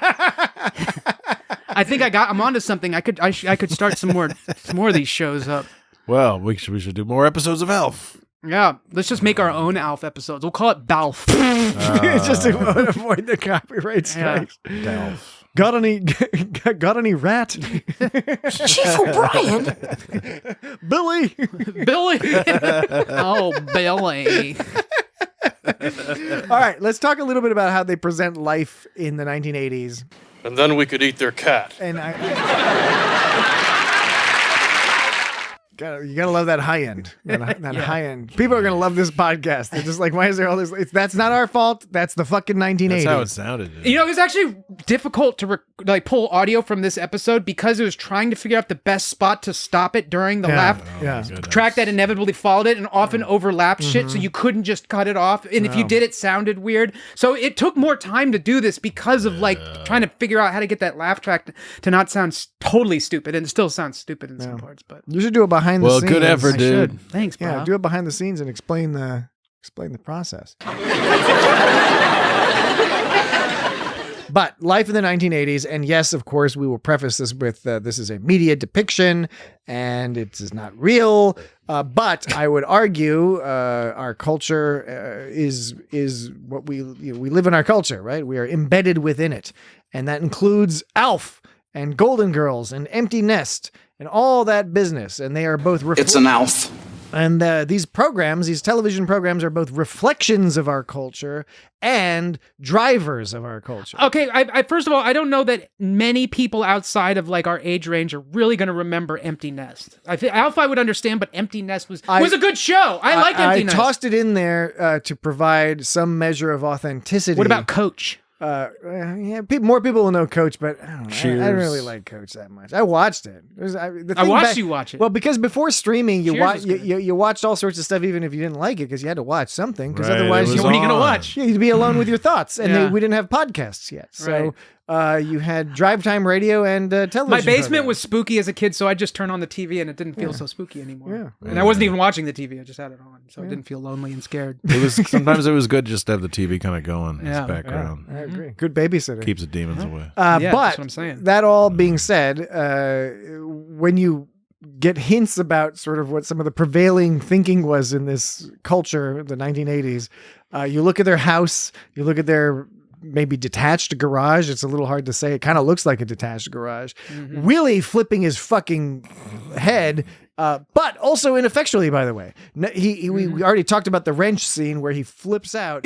I think I'm onto something. I could start some more of these shows up. Well, we should do more episodes of ALF. Yeah, let's just make our own ALF episodes. We'll call it Balf. Just to avoid the copyright strikes. ALF. Got any rat? Chief O'Brien? Billy. Billy. Oh, Billy. All right, let's talk a little bit about how they present life in the 1980s. And then we could eat their cat. And you gotta love that high end. That high end. People are gonna love this podcast. They're just like, why is there all this? That's not our fault. That's the fucking 1980s. That's how it sounded. It was actually difficult to pull audio from this episode because it was trying to figure out the best spot to stop it during the laugh track that inevitably followed it and often overlapped shit, so you couldn't just cut it off. And if you did, it sounded weird. So it took more time to do this because of trying to figure out how to get that laugh track to not sound totally stupid, and it still sounds stupid in some parts. But you should do it behind the scenes. Well, good effort, dude. Thanks, bro. Yeah, do it behind the scenes and explain the process. But life in the 1980s, and yes, of course, we will preface this with this is a media depiction, and it is not real. But I would argue our culture is what we live in our culture, right? We are embedded within it, and that includes ALF and Golden Girls and Empty Nest and all that business. And they are both It's an ALF. And these television programs are both reflections of our culture and drivers of our culture. Okay, I first of all, I don't know that many people outside of our age range are really going to remember Empty Nest. ALF I would understand, but Empty Nest was a good show. I like Empty Nest. I tossed it in there to provide some measure of authenticity. What about Coach? More people will know Coach, but I don't know. I didn't really like Coach that much. I watched it. I watched you watch it. Well, because before streaming, you watched all sorts of stuff, even if you didn't like it, because you had to watch something. Because otherwise, what are you going to watch? You'd be alone with your thoughts, and we didn't have podcasts yet. So you had drive time radio and television. My basement programs. was spooky as a kid, so I just turned on the TV, and it didn't feel so spooky anymore. Yeah. And I wasn't even watching the TV; I just had it on, so I didn't feel lonely and scared. Sometimes it was good just to have the TV kind of going as background. I agree. Good babysitter. Keeps the demons away. That's but what I'm saying. That all being said, when you get hints about sort of what some of the prevailing thinking was in this culture, the 1980s, you look at their house, you look at their maybe detached garage. It's a little hard to say. It kind of looks like a detached garage. Mm-hmm. Willie flipping his fucking head, but also ineffectually, by the way. We already talked about the wrench scene where he flips out.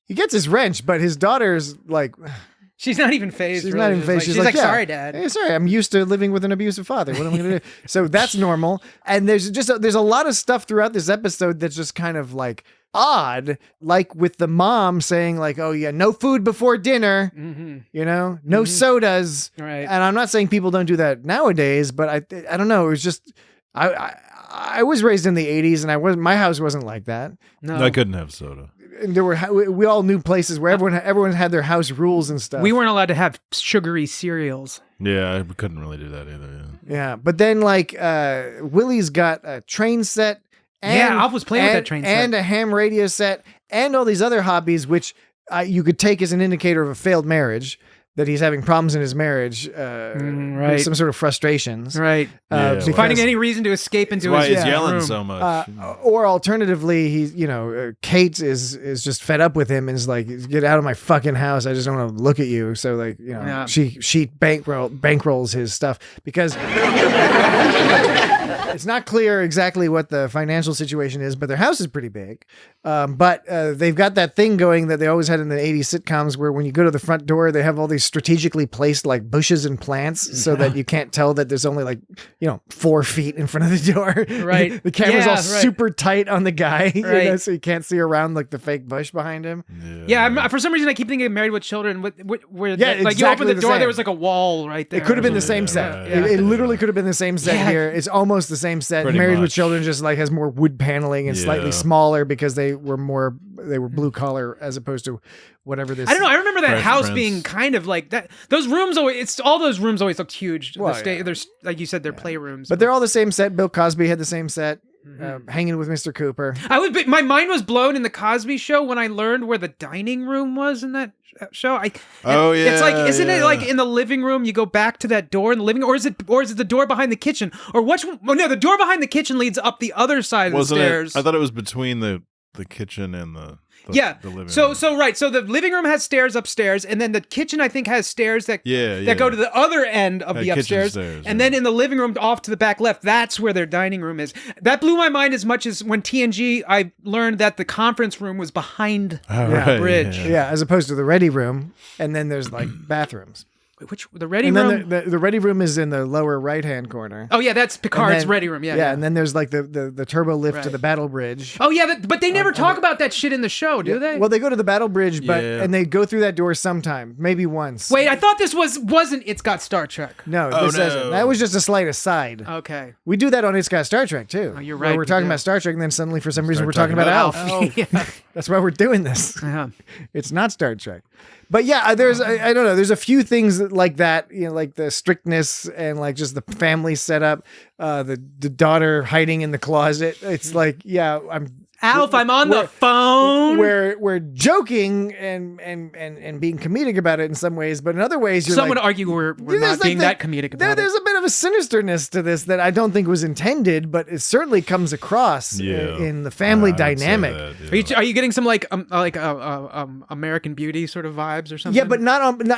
He gets his wrench, but his daughter's like... She's not even phased. She's not even phased. She's like, sorry, Dad. Hey, sorry, I'm used to living with an abusive father. What am I going to do? So that's normal. And there's a lot of stuff throughout this episode that's just kind of odd, like with the mom saying oh yeah, no food before dinner, no sodas. Right. And I'm not saying people don't do that nowadays, but I don't know. It was just, I was raised in the 80s, and my house wasn't like that. No, I couldn't have soda. And we all knew places where everyone had their house rules and stuff. we weren't allowed to have sugary cereals. Yeah, I couldn't really do that either. Yeah, but then like Willie's got a train set. And, Alf was playing with that train set. And a ham radio set and all these other hobbies, which you could take as an indicator of a failed marriage, that he's having problems in his marriage, right. some sort of frustrations. Right. Because- Finding any reason to escape into That's why his he's yelling room. so much. or alternatively, he's Kate is just fed up with him and is like, get out of my fucking house. I just don't want to look at you. So like, she bankrolls his stuff because it's not clear exactly what the financial situation is, but their house is pretty big. But they've got that thing going that they always had in the 80s sitcoms where when you go to the front door, they have all these strategically placed like bushes and plants so that you can't tell that there's only like, 4 feet in front of the door. Right. The camera's all super tight on the guy, Right. so you can't see around like the fake bush behind him. Yeah, for some reason I keep thinking of Married with Children, where exactly you open the door, same. there was like a wall right there. It could have been the same set. It literally could have been the same set here. It's almost the same set. Pretty Married with much. Children just like has more wood paneling and slightly smaller because they were blue collar as opposed to whatever this. I don't know. I remember that Fresh house Prince. being kind of like that. Those rooms all those rooms always looked huge. Well, There's like you said, they're playrooms. But they're all the same set. Bill Cosby had the same set. Hanging with Mr. Cooper. My mind was blown in the Cosby Show when I learned where the dining room was in that show. It's like, isn't it like in the living room? You go back to that door in the living, or is it the door behind the kitchen? Or which? Well, no, the door behind the kitchen leads up the other side of the stairs. I thought it was between the kitchen and the living room. So the living room has stairs upstairs, and then the kitchen I think has stairs that go to the other end of the upstairs, and then in the living room off to the back left, that's where their dining room is. That blew my mind as much as when TNG I learned that the conference room was behind the bridge. Yeah, as opposed to the ready room, and then there's like bathrooms. Which the ready and room? Then the ready room is in the lower right hand corner. Oh yeah, that's Picard's ready room. Yeah, and then there's like the turbo lift to the battle bridge. Oh yeah, but they never talk about that shit in the show, do they? Well, they go to the battle bridge, and they go through that door sometime, maybe once. Wait, I thought this wasn't It's Got Star Trek. No, this isn't. That was just a slight aside. Okay. We do that on It's Got Star Trek too. Oh, you're right. We're talking about Star Trek, and then suddenly for some reason we're talking about ALF. Oh, yeah. That's why we're doing this. Yeah. It's not Star Trek. But yeah, I don't know. There's a few things like that, like the strictness and like just the family setup, the daughter hiding in the closet. It's like, Alf, I'm on the phone. We're joking and being comedic about it in some ways, but in other ways, some would argue we're not being that comedic about it. There's a bit of a sinisterness to this that I don't think was intended, but it certainly comes across in the family dynamic. Are you getting some like American Beauty sort of vibes or something? Yeah, but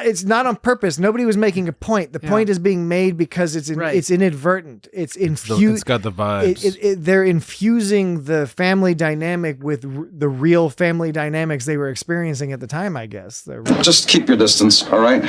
it's not on purpose. Nobody was making a point. The point is being made because it's inadvertent. It's infused. It's got the vibes. They're infusing the family dynamic with the real family dynamics they were experiencing at the time, I guess. Just keep your distance, all right?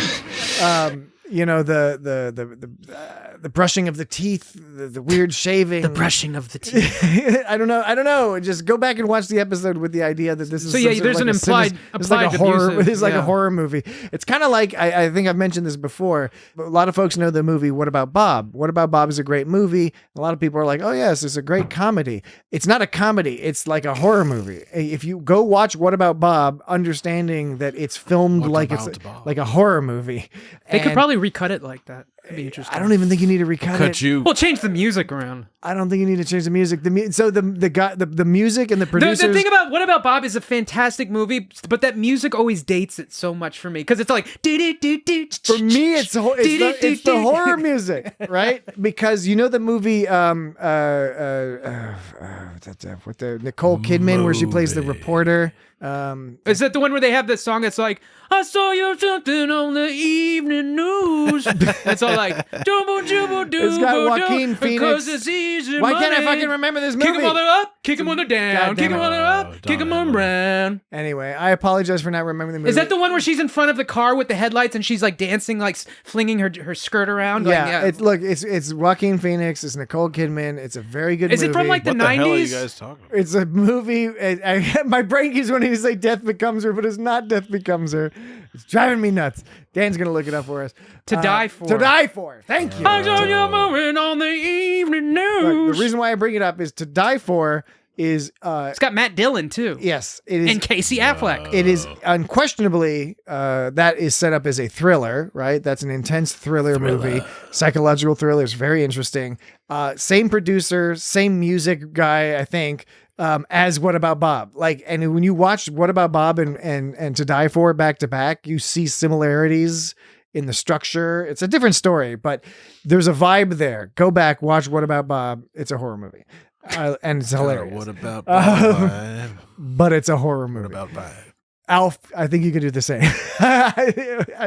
The brushing of the teeth, the weird shaving. The brushing of the teeth. I don't know. Just go back and watch the episode with the idea that this is there's an implied horror. abusive, It's like a horror movie. It's kind of like I think I've mentioned this before. But a lot of folks know the movie What About Bob? What About Bob is a great movie. A lot of people are like, oh yes, it's a great comedy. It's not a comedy. It's like a horror movie. If you go watch What About Bob, understanding that it's filmed like a horror movie, they could probably recut it like that. That'd be interesting. I don't even think you need to recut it. We'll change the music around. I don't think you need to change the music. The music and the producers. The thing about What About Bob is a fantastic movie, but that music always dates it so much for me because it's like. For me, it's the horror music, right? Because you know the movie with the Nicole Kidman where she plays the reporter. Is that the one where they have this song that's like, I saw you something on the evening news? It's all like, it's got Joaquin Phoenix. It's easy Why money. can't I fucking remember this movie? Kick them on the up, kick them on the down, kick them on the up, kick them on down. Anyway, I apologize for not remembering the movie. Is that the one where she's in front of the car with the headlights and she's like dancing, like flinging her skirt around? Yeah, it's Joaquin Phoenix, it's Nicole Kidman. It's a very good movie. Is it from like the 90s? What the hell are you guys talking about? It's a movie. My brain keeps wanting to say Death Becomes Her, but it's not Death Becomes Her. It's driving me nuts. Dan's going to look it up for us. To Die For. To Die For. Thank you. I saw you moving on the evening news. Look, the reason why I bring it up is To Die For is it's got Matt Dillon too. Yes, it is, and Casey Affleck. It is unquestionably that is set up as a thriller, right? That's an intense thriller movie, psychological thriller. It's very interesting. Same producer, same music guy, I think. As What About Bob? Like, and when you watch What About Bob and To Die For back to back, you see similarities in the structure. It's a different story, but there's a vibe there. Go back, watch What About Bob. It's a horror movie. And it's hilarious. What about Bob? But it's a horror movie. What about Bob? ALF, I think you could do the same.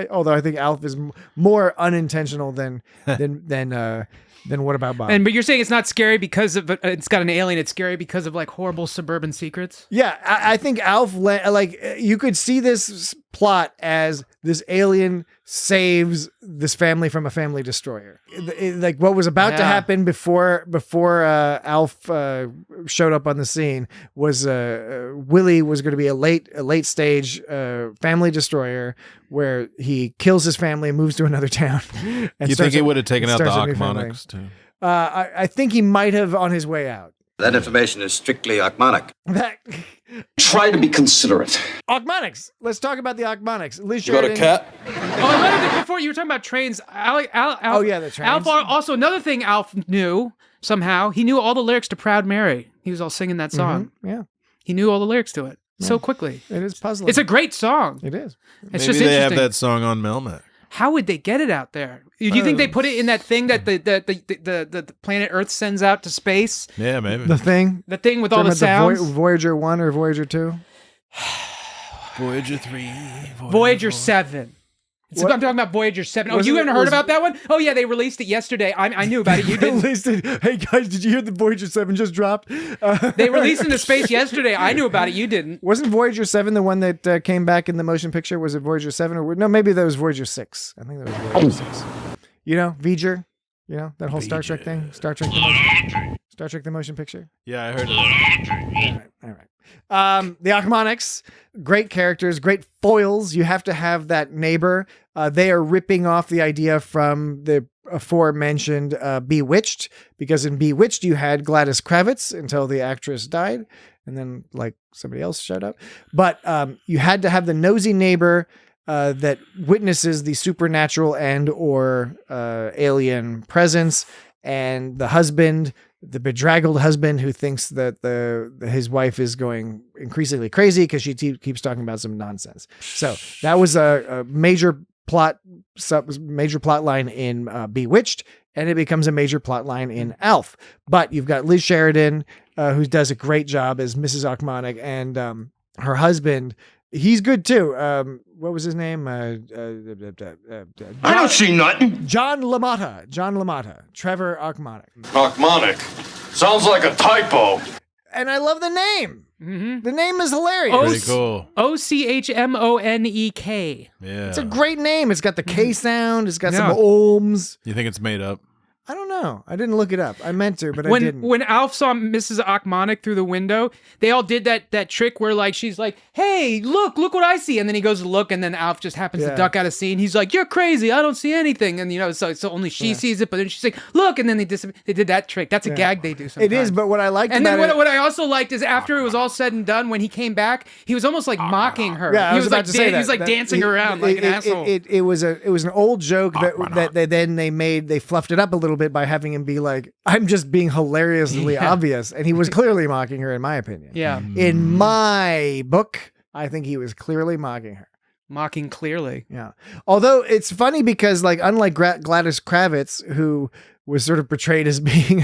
Although I think ALF is more unintentional than What About Bob. But you're saying it's not scary because of it's got an alien. It's scary because of like horrible suburban secrets. Yeah, I think ALF, like you could see this plot as this alien saves this family from a family destroyer. Like what was about to happen before ALF showed up on the scene was Willie was going to be a late stage family destroyer where he kills his family and moves to another town. And you think he would have taken out the Achmonics too? I think he might have on his way out. That information is strictly Achmonic. Try to be considerate. Achmonics. Let's talk about the Achmonics. Liz You got a Sheridan. cat? Oh, another thing before you were talking about trains. Alf, Oh, yeah, the trains. Alf also another thing Alf knew somehow. He knew all the lyrics to Proud Mary. He was all singing that song. Yeah. He knew all the lyrics to it so quickly. It is puzzling. It's a great song. It is. It's Maybe just they interesting. have that song on Melmac. How would they get it out there? Do you think they put it in that thing that the planet Earth sends out to space? Yeah, maybe. The thing. The thing with all the Talking sounds? about Voyager 1 or Voyager 2? Voyager 3. Voyager 7. I'm talking about Voyager 7. Oh, you haven't heard about that one? Oh, yeah, they released it yesterday. I knew about it. You didn't. Released it. Hey, guys, did you hear the Voyager 7 just dropped? They released it into space yesterday. I knew about it. You didn't. Wasn't Voyager 7 the one that came back in the motion picture? Was it Voyager 7? Or no, maybe that was Voyager 6. I think that was Voyager 6. You know, V'ger? You know, that whole Star Trek thing? Star Trek the motion picture? Yeah, I heard of that. All right. The Achmonics, great characters, great foils. You have to have that neighbor. They are ripping off the idea from the aforementioned Bewitched, because in Bewitched you had Gladys Kravitz until the actress died, and then like somebody else showed up. But you had to have the nosy neighbor that witnesses the supernatural and or alien presence, and the husband, the bedraggled husband who thinks that his wife is going increasingly crazy because she keeps talking about some nonsense. So that was a major plot line in Bewitched, and it becomes a major plot line in ALF. But you've got Liz Sheridan, who does a great job as Mrs. Achmonic, and her husband. He's good too. What was his name? I don't see nothing. John LaMotta. Trevor Achmonic. Achmonic. Sounds like a typo. And I love the name. Mm-hmm. The name is hilarious. Pretty cool. OCHMONEK. Yeah. It's a great name. It's got the K sound. It's got some ohms. You think it's made up? I don't know. I didn't look it up. I meant to, but I didn't. When Alf saw Mrs. Achmonic through the window, they all did that trick where like she's like, "Hey, look what I see," and then he goes to look, and then Alf just happens to duck out of scene. He's like, "You're crazy. I don't see anything," and so only she sees it. But then she's like, "Look," and then they did that trick. That's a gag they do sometimes. It is, but what I liked and about then it, what I also liked is after it was all said and done, when he came back, he was almost like mocking her. Yeah, he I was about to say that. He was like dancing around like an asshole. It was an old joke that they fluffed it up a little bit by having him be like, I'm just being hilariously obvious. And he was clearly mocking her, in my opinion. Yeah. In my book, I think he was clearly mocking her. Mocking clearly. Yeah. Although it's funny because like, unlike Gladys Kravitz, who was sort of portrayed as being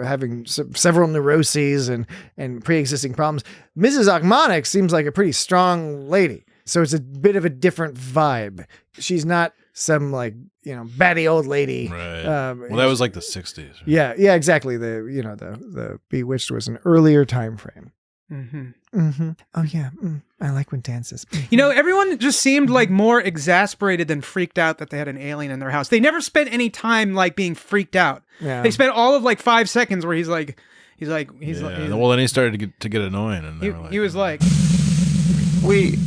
having several neuroses and pre-existing problems, Mrs. Achmonic seems like a pretty strong lady. So it's a bit of a different vibe. She's not some like, batty old lady. Right. Well, that was like the 60s. Right? Yeah, exactly. The Bewitched was an earlier time frame. Mm-hmm. Mm-hmm. Oh yeah, I like when dances. Everyone just seemed like more exasperated than freaked out that they had an alien in their house. They never spent any time like being freaked out. Yeah. They spent all of like 5 seconds where he's like. Well, then he started to get annoying, and he was like, We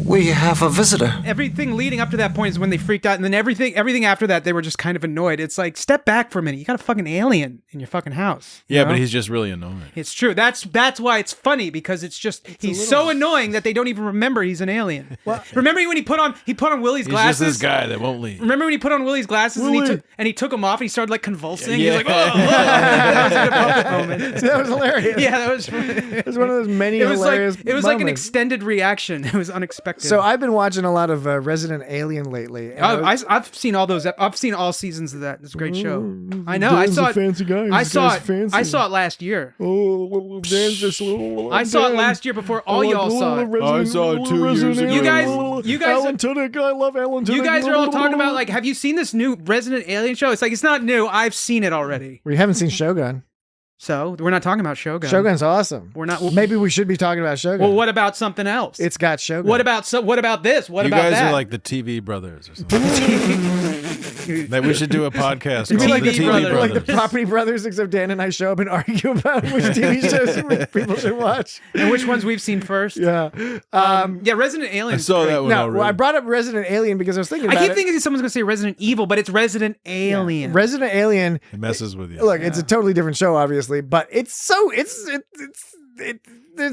We have a visitor. Everything leading up to that point is when they freaked out, and then everything after that, they were just kind of annoyed. It's like, step back for a minute. You got a fucking alien in your fucking house. Yeah, know? but he's just really annoying. It's true. That's why it's funny, because he's so annoying that they don't even remember he's an alien. Well, remember when he put on Willie's glasses? He's just this guy that won't leave. Remember when he put on Willie's glasses and he took them off and he started like convulsing? Yeah. He was like, oh. That was a good puppet moment. That was hilarious. Yeah, that was. It was one of those many hilarious It was like an moments. extended reaction. It was unexpected. So I've been watching a lot of Resident Alien lately. And I've seen all those. I've seen all seasons of that. It's a great show. I know. I saw it. Fancy guy. I saw it. I saw it last year. Oh, Dan's just little. I saw it last year before all y'all saw it. I saw it 2 years ago. You guys, Alan Tudyk. I love Alan Tudyk. you guys are all talking about, like, have you seen this new Resident Alien show? It's like, it's not new. I've seen it already. We haven't seen Shogun. So we're not talking about Shogun. Shogun's awesome. We're not. Maybe we should be talking about Shogun. Well, what about something else? It's got Shogun. What about this? What You about guys that? are like the TV brothers or something. That we should do a podcast. You mean called like the the, TV like the Brothers. Property Brothers, except Dan and I show up and argue about which TV shows people should watch. And which ones we've seen first? Yeah. Yeah, Resident Alien. I saw that one No, already. well, I brought up Resident Alien because I was thinking I about keep it. thinking someone's gonna say Resident Evil, but it's Resident Alien. Resident Alien. It messes with you. Look, it's a totally different show, obviously, but there's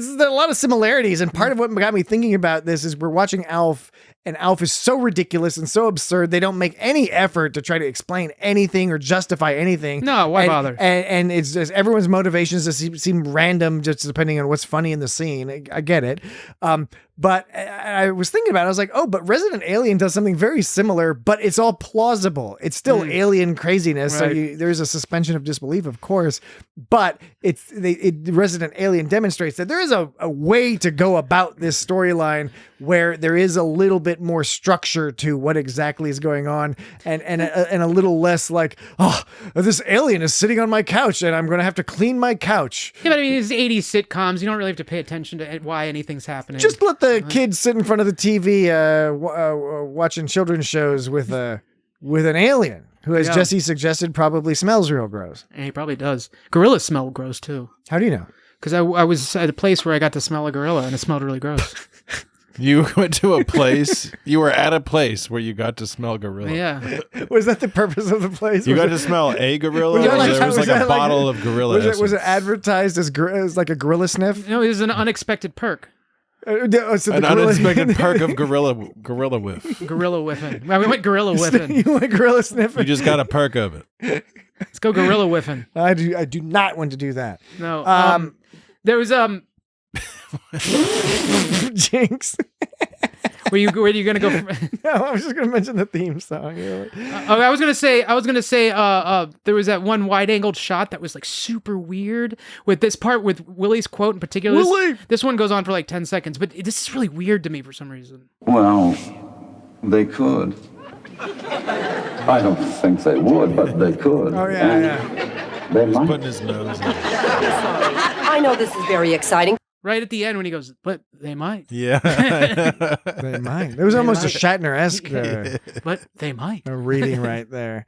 a lot of similarities, and part of what got me thinking about this is we're watching ALF, and ALF is so ridiculous and so absurd. They don't make any effort to try to explain anything or justify anything. No, why bother? And it's just everyone's motivations just seem random, just depending on what's funny in the scene. I get it. But I was thinking about it. I was like, oh, but Resident Alien does something very similar, but it's all plausible. It's still alien craziness. Right. So there's a suspension of disbelief, of course, but Resident Alien demonstrates that there is a way to go about this storyline where there is a little bit more structure to what exactly is going on, and a little less like, oh, this alien is sitting on my couch and I'm going to have to clean my couch. Yeah, but I mean, it's 80s sitcoms. You don't really have to pay attention to why anything's happening. Just let the kids sit in front of the TV watching children's shows with an alien who, as Jesse suggested, probably smells real gross. And he probably does. Gorillas smell gross too. How do you know? Because I was at a place where I got to smell a gorilla and it smelled really gross. You went to a place. You were at a place where you got to smell gorilla. Yeah. Was that the purpose of the place? You got to smell a gorilla. There was like a bottle of gorilla. Was it advertised as like a gorilla sniff? No, it was an unexpected perk. So an unexpected perk of gorilla whiff. Gorilla whiffing. Well, we went gorilla whiffing. You went gorilla sniffing. You just got a perk of it. Let's go gorilla whiffing. I do not want to do that. No. There was Jinx. Were you gonna go? No, I was just gonna mention the theme song. I was gonna say. There was that one wide-angled shot that was like super weird with this part with Willie's quote in particular. This one goes on for like 10 seconds, but this is really weird to me for some reason. Well, they could. I don't think they would, but they could. Oh yeah. They might. Putting his nose in. I know this is very exciting. Right at the end when he goes, but they might. Yeah. They might. There was almost a Shatner-esque but they might. reading right there.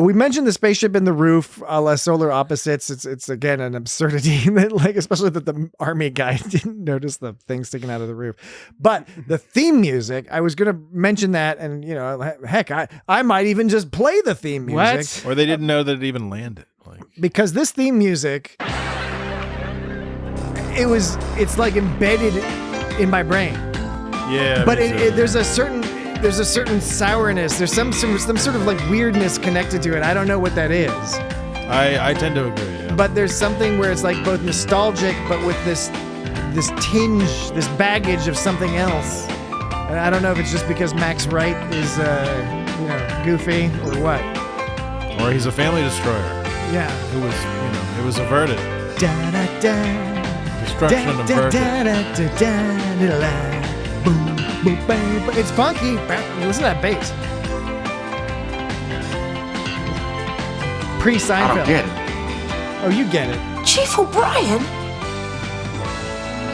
We mentioned the spaceship in the roof, a la Solar Opposites. It's again an absurdity that, like, especially that the army guy didn't notice the thing sticking out of the roof. But the theme music, I was going to mention that, and heck, I might even just play the theme music. Or they didn't know that it even landed. Because this theme music, it's like embedded in my brain. Yeah. But there's a certain sourness. There's some sort of like weirdness connected to it. I don't know what that is. I tend to agree. Yeah. But there's something where it's like both nostalgic, but with this tinge, this baggage of something else. And I don't know if it's just because Max Wright is goofy or what. Or he's a family destroyer. Yeah. It was averted. Da da da. Destruction averted. Boom, boom, bang, bang. It's funky. Listen to that bass. Pre-Seinfeld. I don't get it. Oh, you get it. Chief O'Brien?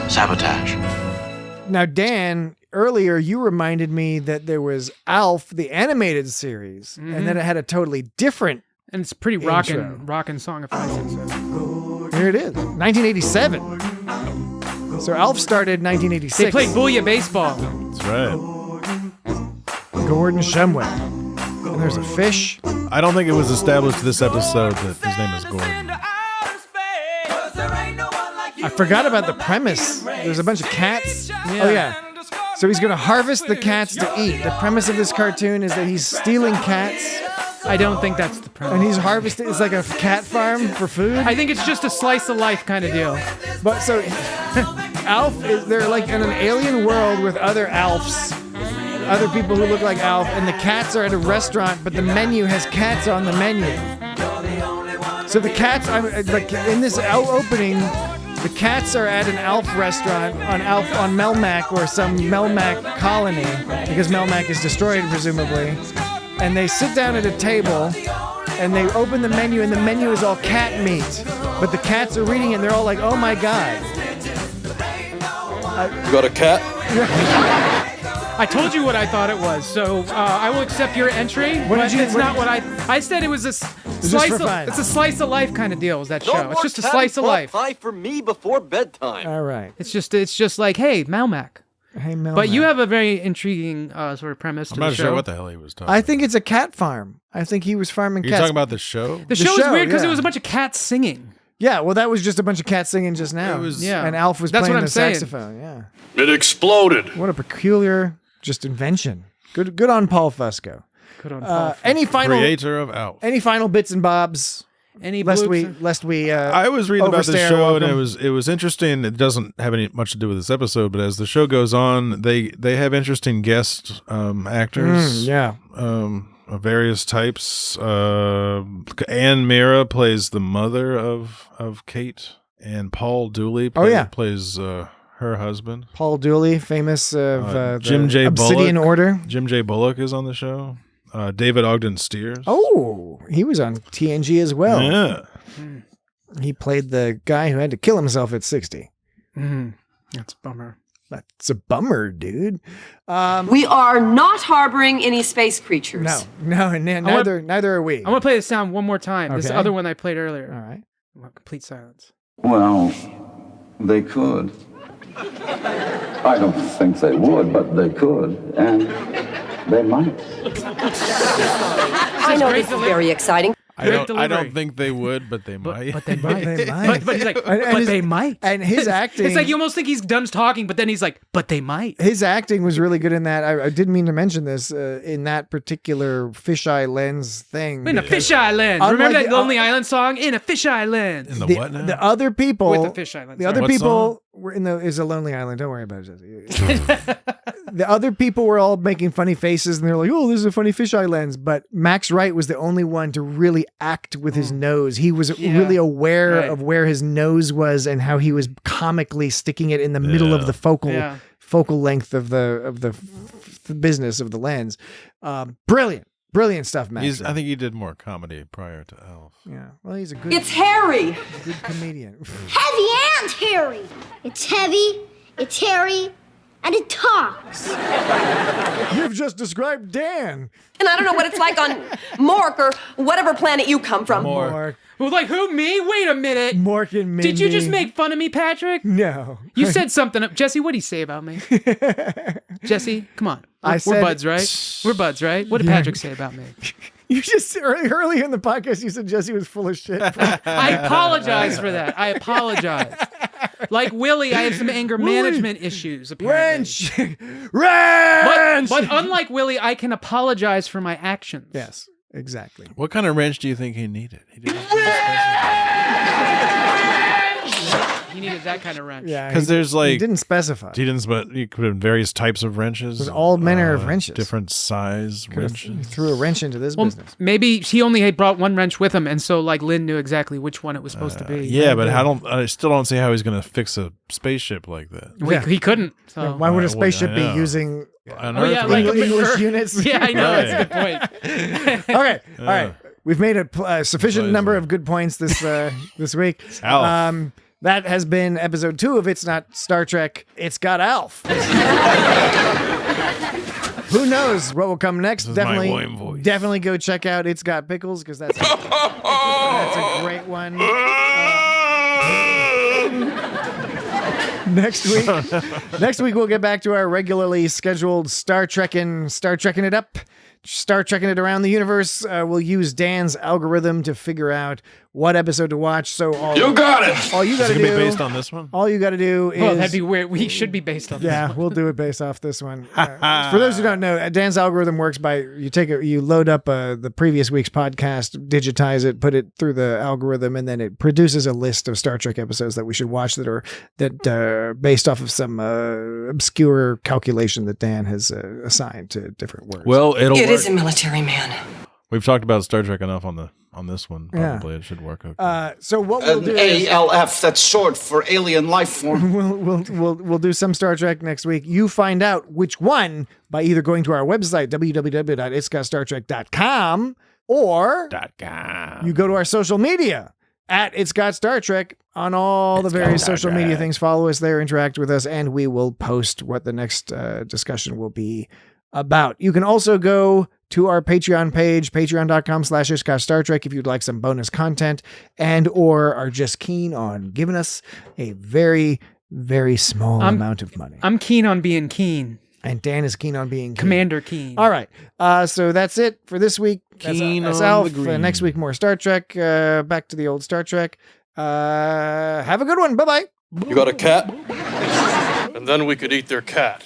Sabotage. Now, Dan, earlier you reminded me that there was ALF, the animated series, and then it had a totally different And it's a pretty rockin' song, if I say so. Here it is, 1987. So ALF started 1986. They played Booyah Baseball. That's right. Gordon Shumway. And there's a fish. I don't think it was established this episode that his name is Gordon. I forgot about the premise. There's a bunch of cats. Oh, yeah. So he's going to harvest the cats to eat. The premise of this cartoon is that he's stealing cats. I don't think that's the premise. And he's harvesting. It's like a cat farm for food. I think it's just a slice of life kind of deal. But so ALF they're like in an alien world with other ALFs, other people who look like ALF, and the cats are at a restaurant, but the menu has cats on the menu. So the cats, like in this opening, the cats are at an ALF restaurant on Melmac or some Melmac colony, because Melmac is destroyed presumably. And they sit down at a table, and they open the menu, and the menu is all cat meat. But the cats are reading it, and they're all like, "Oh my god!" You got a cat? I told you what I thought it was, so I will accept your entry. It's not what I said. It was a slice. It's a slice of life kind of deal. Is that show? It's just a slice of life. Pie for me before bedtime. All right. It's just like, hey, Melmac. Hey, Melmac. But you have a very intriguing sort of premise to the show. I'm not sure what the hell he was talking I think it's a cat farm. I think he was farming cats. You're talking about the show? The show is weird because it was a bunch of cats singing. Yeah, well, that was just a bunch of cats singing just now. And ALF was playing the saxophone. Yeah. It exploded. What a peculiar just invention. Good on Paul Fusco. Good on Paul Fusco. Any final creator of ALF? Any final bits and bobs? Lest we I was reading about the show welcome. and it was interesting. It doesn't have much to do with this episode, but as the show goes on, they have interesting guest actors. Of various types. Ann Mira plays the mother of Kate, and Paul Dooley plays her husband. Paul Dooley, famous of Jim J. Obsidian Bullock. Order. Jim J. Bullock is on the show. David Ogden Steers. Oh, he was on TNG as well. Yeah. He played the guy who had to kill himself at 60. That's a bummer. That's a bummer, dude. We are not harboring any space creatures. No, and neither are we. I want to play this sound one more time. This Okay. other one I played earlier. All right. Complete silence. Well, they could. I don't think they would, but they could, and they might. I know this is very exciting. I don't think they would, but they might. But they might. They might. But he's like, but they might. And his acting. It's like you almost think he's done talking, but then he's like, but they might. His acting was really good in that. I didn't mean to mention this in that particular fisheye lens thing. In a fisheye lens. Remember that Lonely Island song? In a fisheye lens. In the what now? The other people. With the fisheye lens. The other What people were is a Lonely Island. Don't worry about it, Jesse. The other people were all making funny faces, and they're like, "Oh, this is a funny fisheye lens." But Max Wright was the only one to really act with his nose. He was really aware of where his nose was and how he was comically sticking it in the middle of the focal length of the business of the lens. Brilliant stuff, Max. I think he did more comedy prior to ALF. Yeah, well, he's a good. It's Harry. Good comedian. Heavy and hairy. It's heavy, it's hairy, and it talks. You've just described Dan. And I don't know what it's like on Mork or whatever planet you come from. Mork. Well, like who? Me? Wait a minute. Mork and Mindy. Did you just make fun of me, Patrick? No. You said something. Jesse, what did he say about me? Jesse, come on. We're buds, right? We're buds, right? What did Patrick say about me? You just earlier in the podcast you said Jesse was full of shit. I apologize for that. I apologize. Like Willie, I have some anger management issues. Apparently. Wrench. But unlike Willie, I can apologize for my actions. Yes, exactly. What kind of wrench do you think he needed? He needed that kind of wrench. Yeah, because there's like he didn't specify. He didn't. But you could have various types of wrenches. There's all manner of wrenches, different size wrenches. He threw a wrench into this business. Maybe he only had brought one wrench with him, and so like Lynn knew exactly which one it was supposed to be. Yeah, but I still don't see how he's going to fix a spaceship like that. He couldn't. So. Why would a spaceship be using English units? Yeah, I know. That's a good point. Okay, all right. We've made a sufficient number of good points this week. That has been episode 2 of It's Not Star Trek, It's Got ALF. Who knows what will come next? Definitely go check out It's Got Pickles, because that's a great one. Next week we'll get back to our regularly scheduled Star Trekking it up. Star Trekking it around the universe. We'll use Dan's algorithm to figure out what episode to watch. So you got it. All you got to do be based on this one. All you got to do is that'd be weird. We should be based on. Yeah, this one. we'll do it based off this one. For those who don't know, Dan's algorithm works by you load up the previous week's podcast, digitize it, put it through the algorithm, and then it produces a list of Star Trek episodes that we should watch that are based off of some obscure calculation that Dan has assigned to different words. Well, It work. is a military man. We've talked about Star Trek enough on this one. Probably it should work. Okay. So what we'll do is ALF, that's short for alien life form. We'll do some Star Trek next week. You find out which one by either going to our website, www.itsgotstartrek.com, or you go to our social media at It's Got Star Trek on all the various social media things. Follow us there, interact with us, and we will post what the next discussion will be about. You can also go to our Patreon page, patreon.com/itsgotstartrek, if you'd like some bonus content and or are just keen on giving us a very, very small amount of money. I'm keen on being keen. And Dan is keen on being Commander Keen. All right. So that's it for this week. Keen that's on ALF. the green. Next week, more Star Trek. Back to the old Star Trek. Have a good one. Bye-bye. You got a cat? And then we could eat their cat.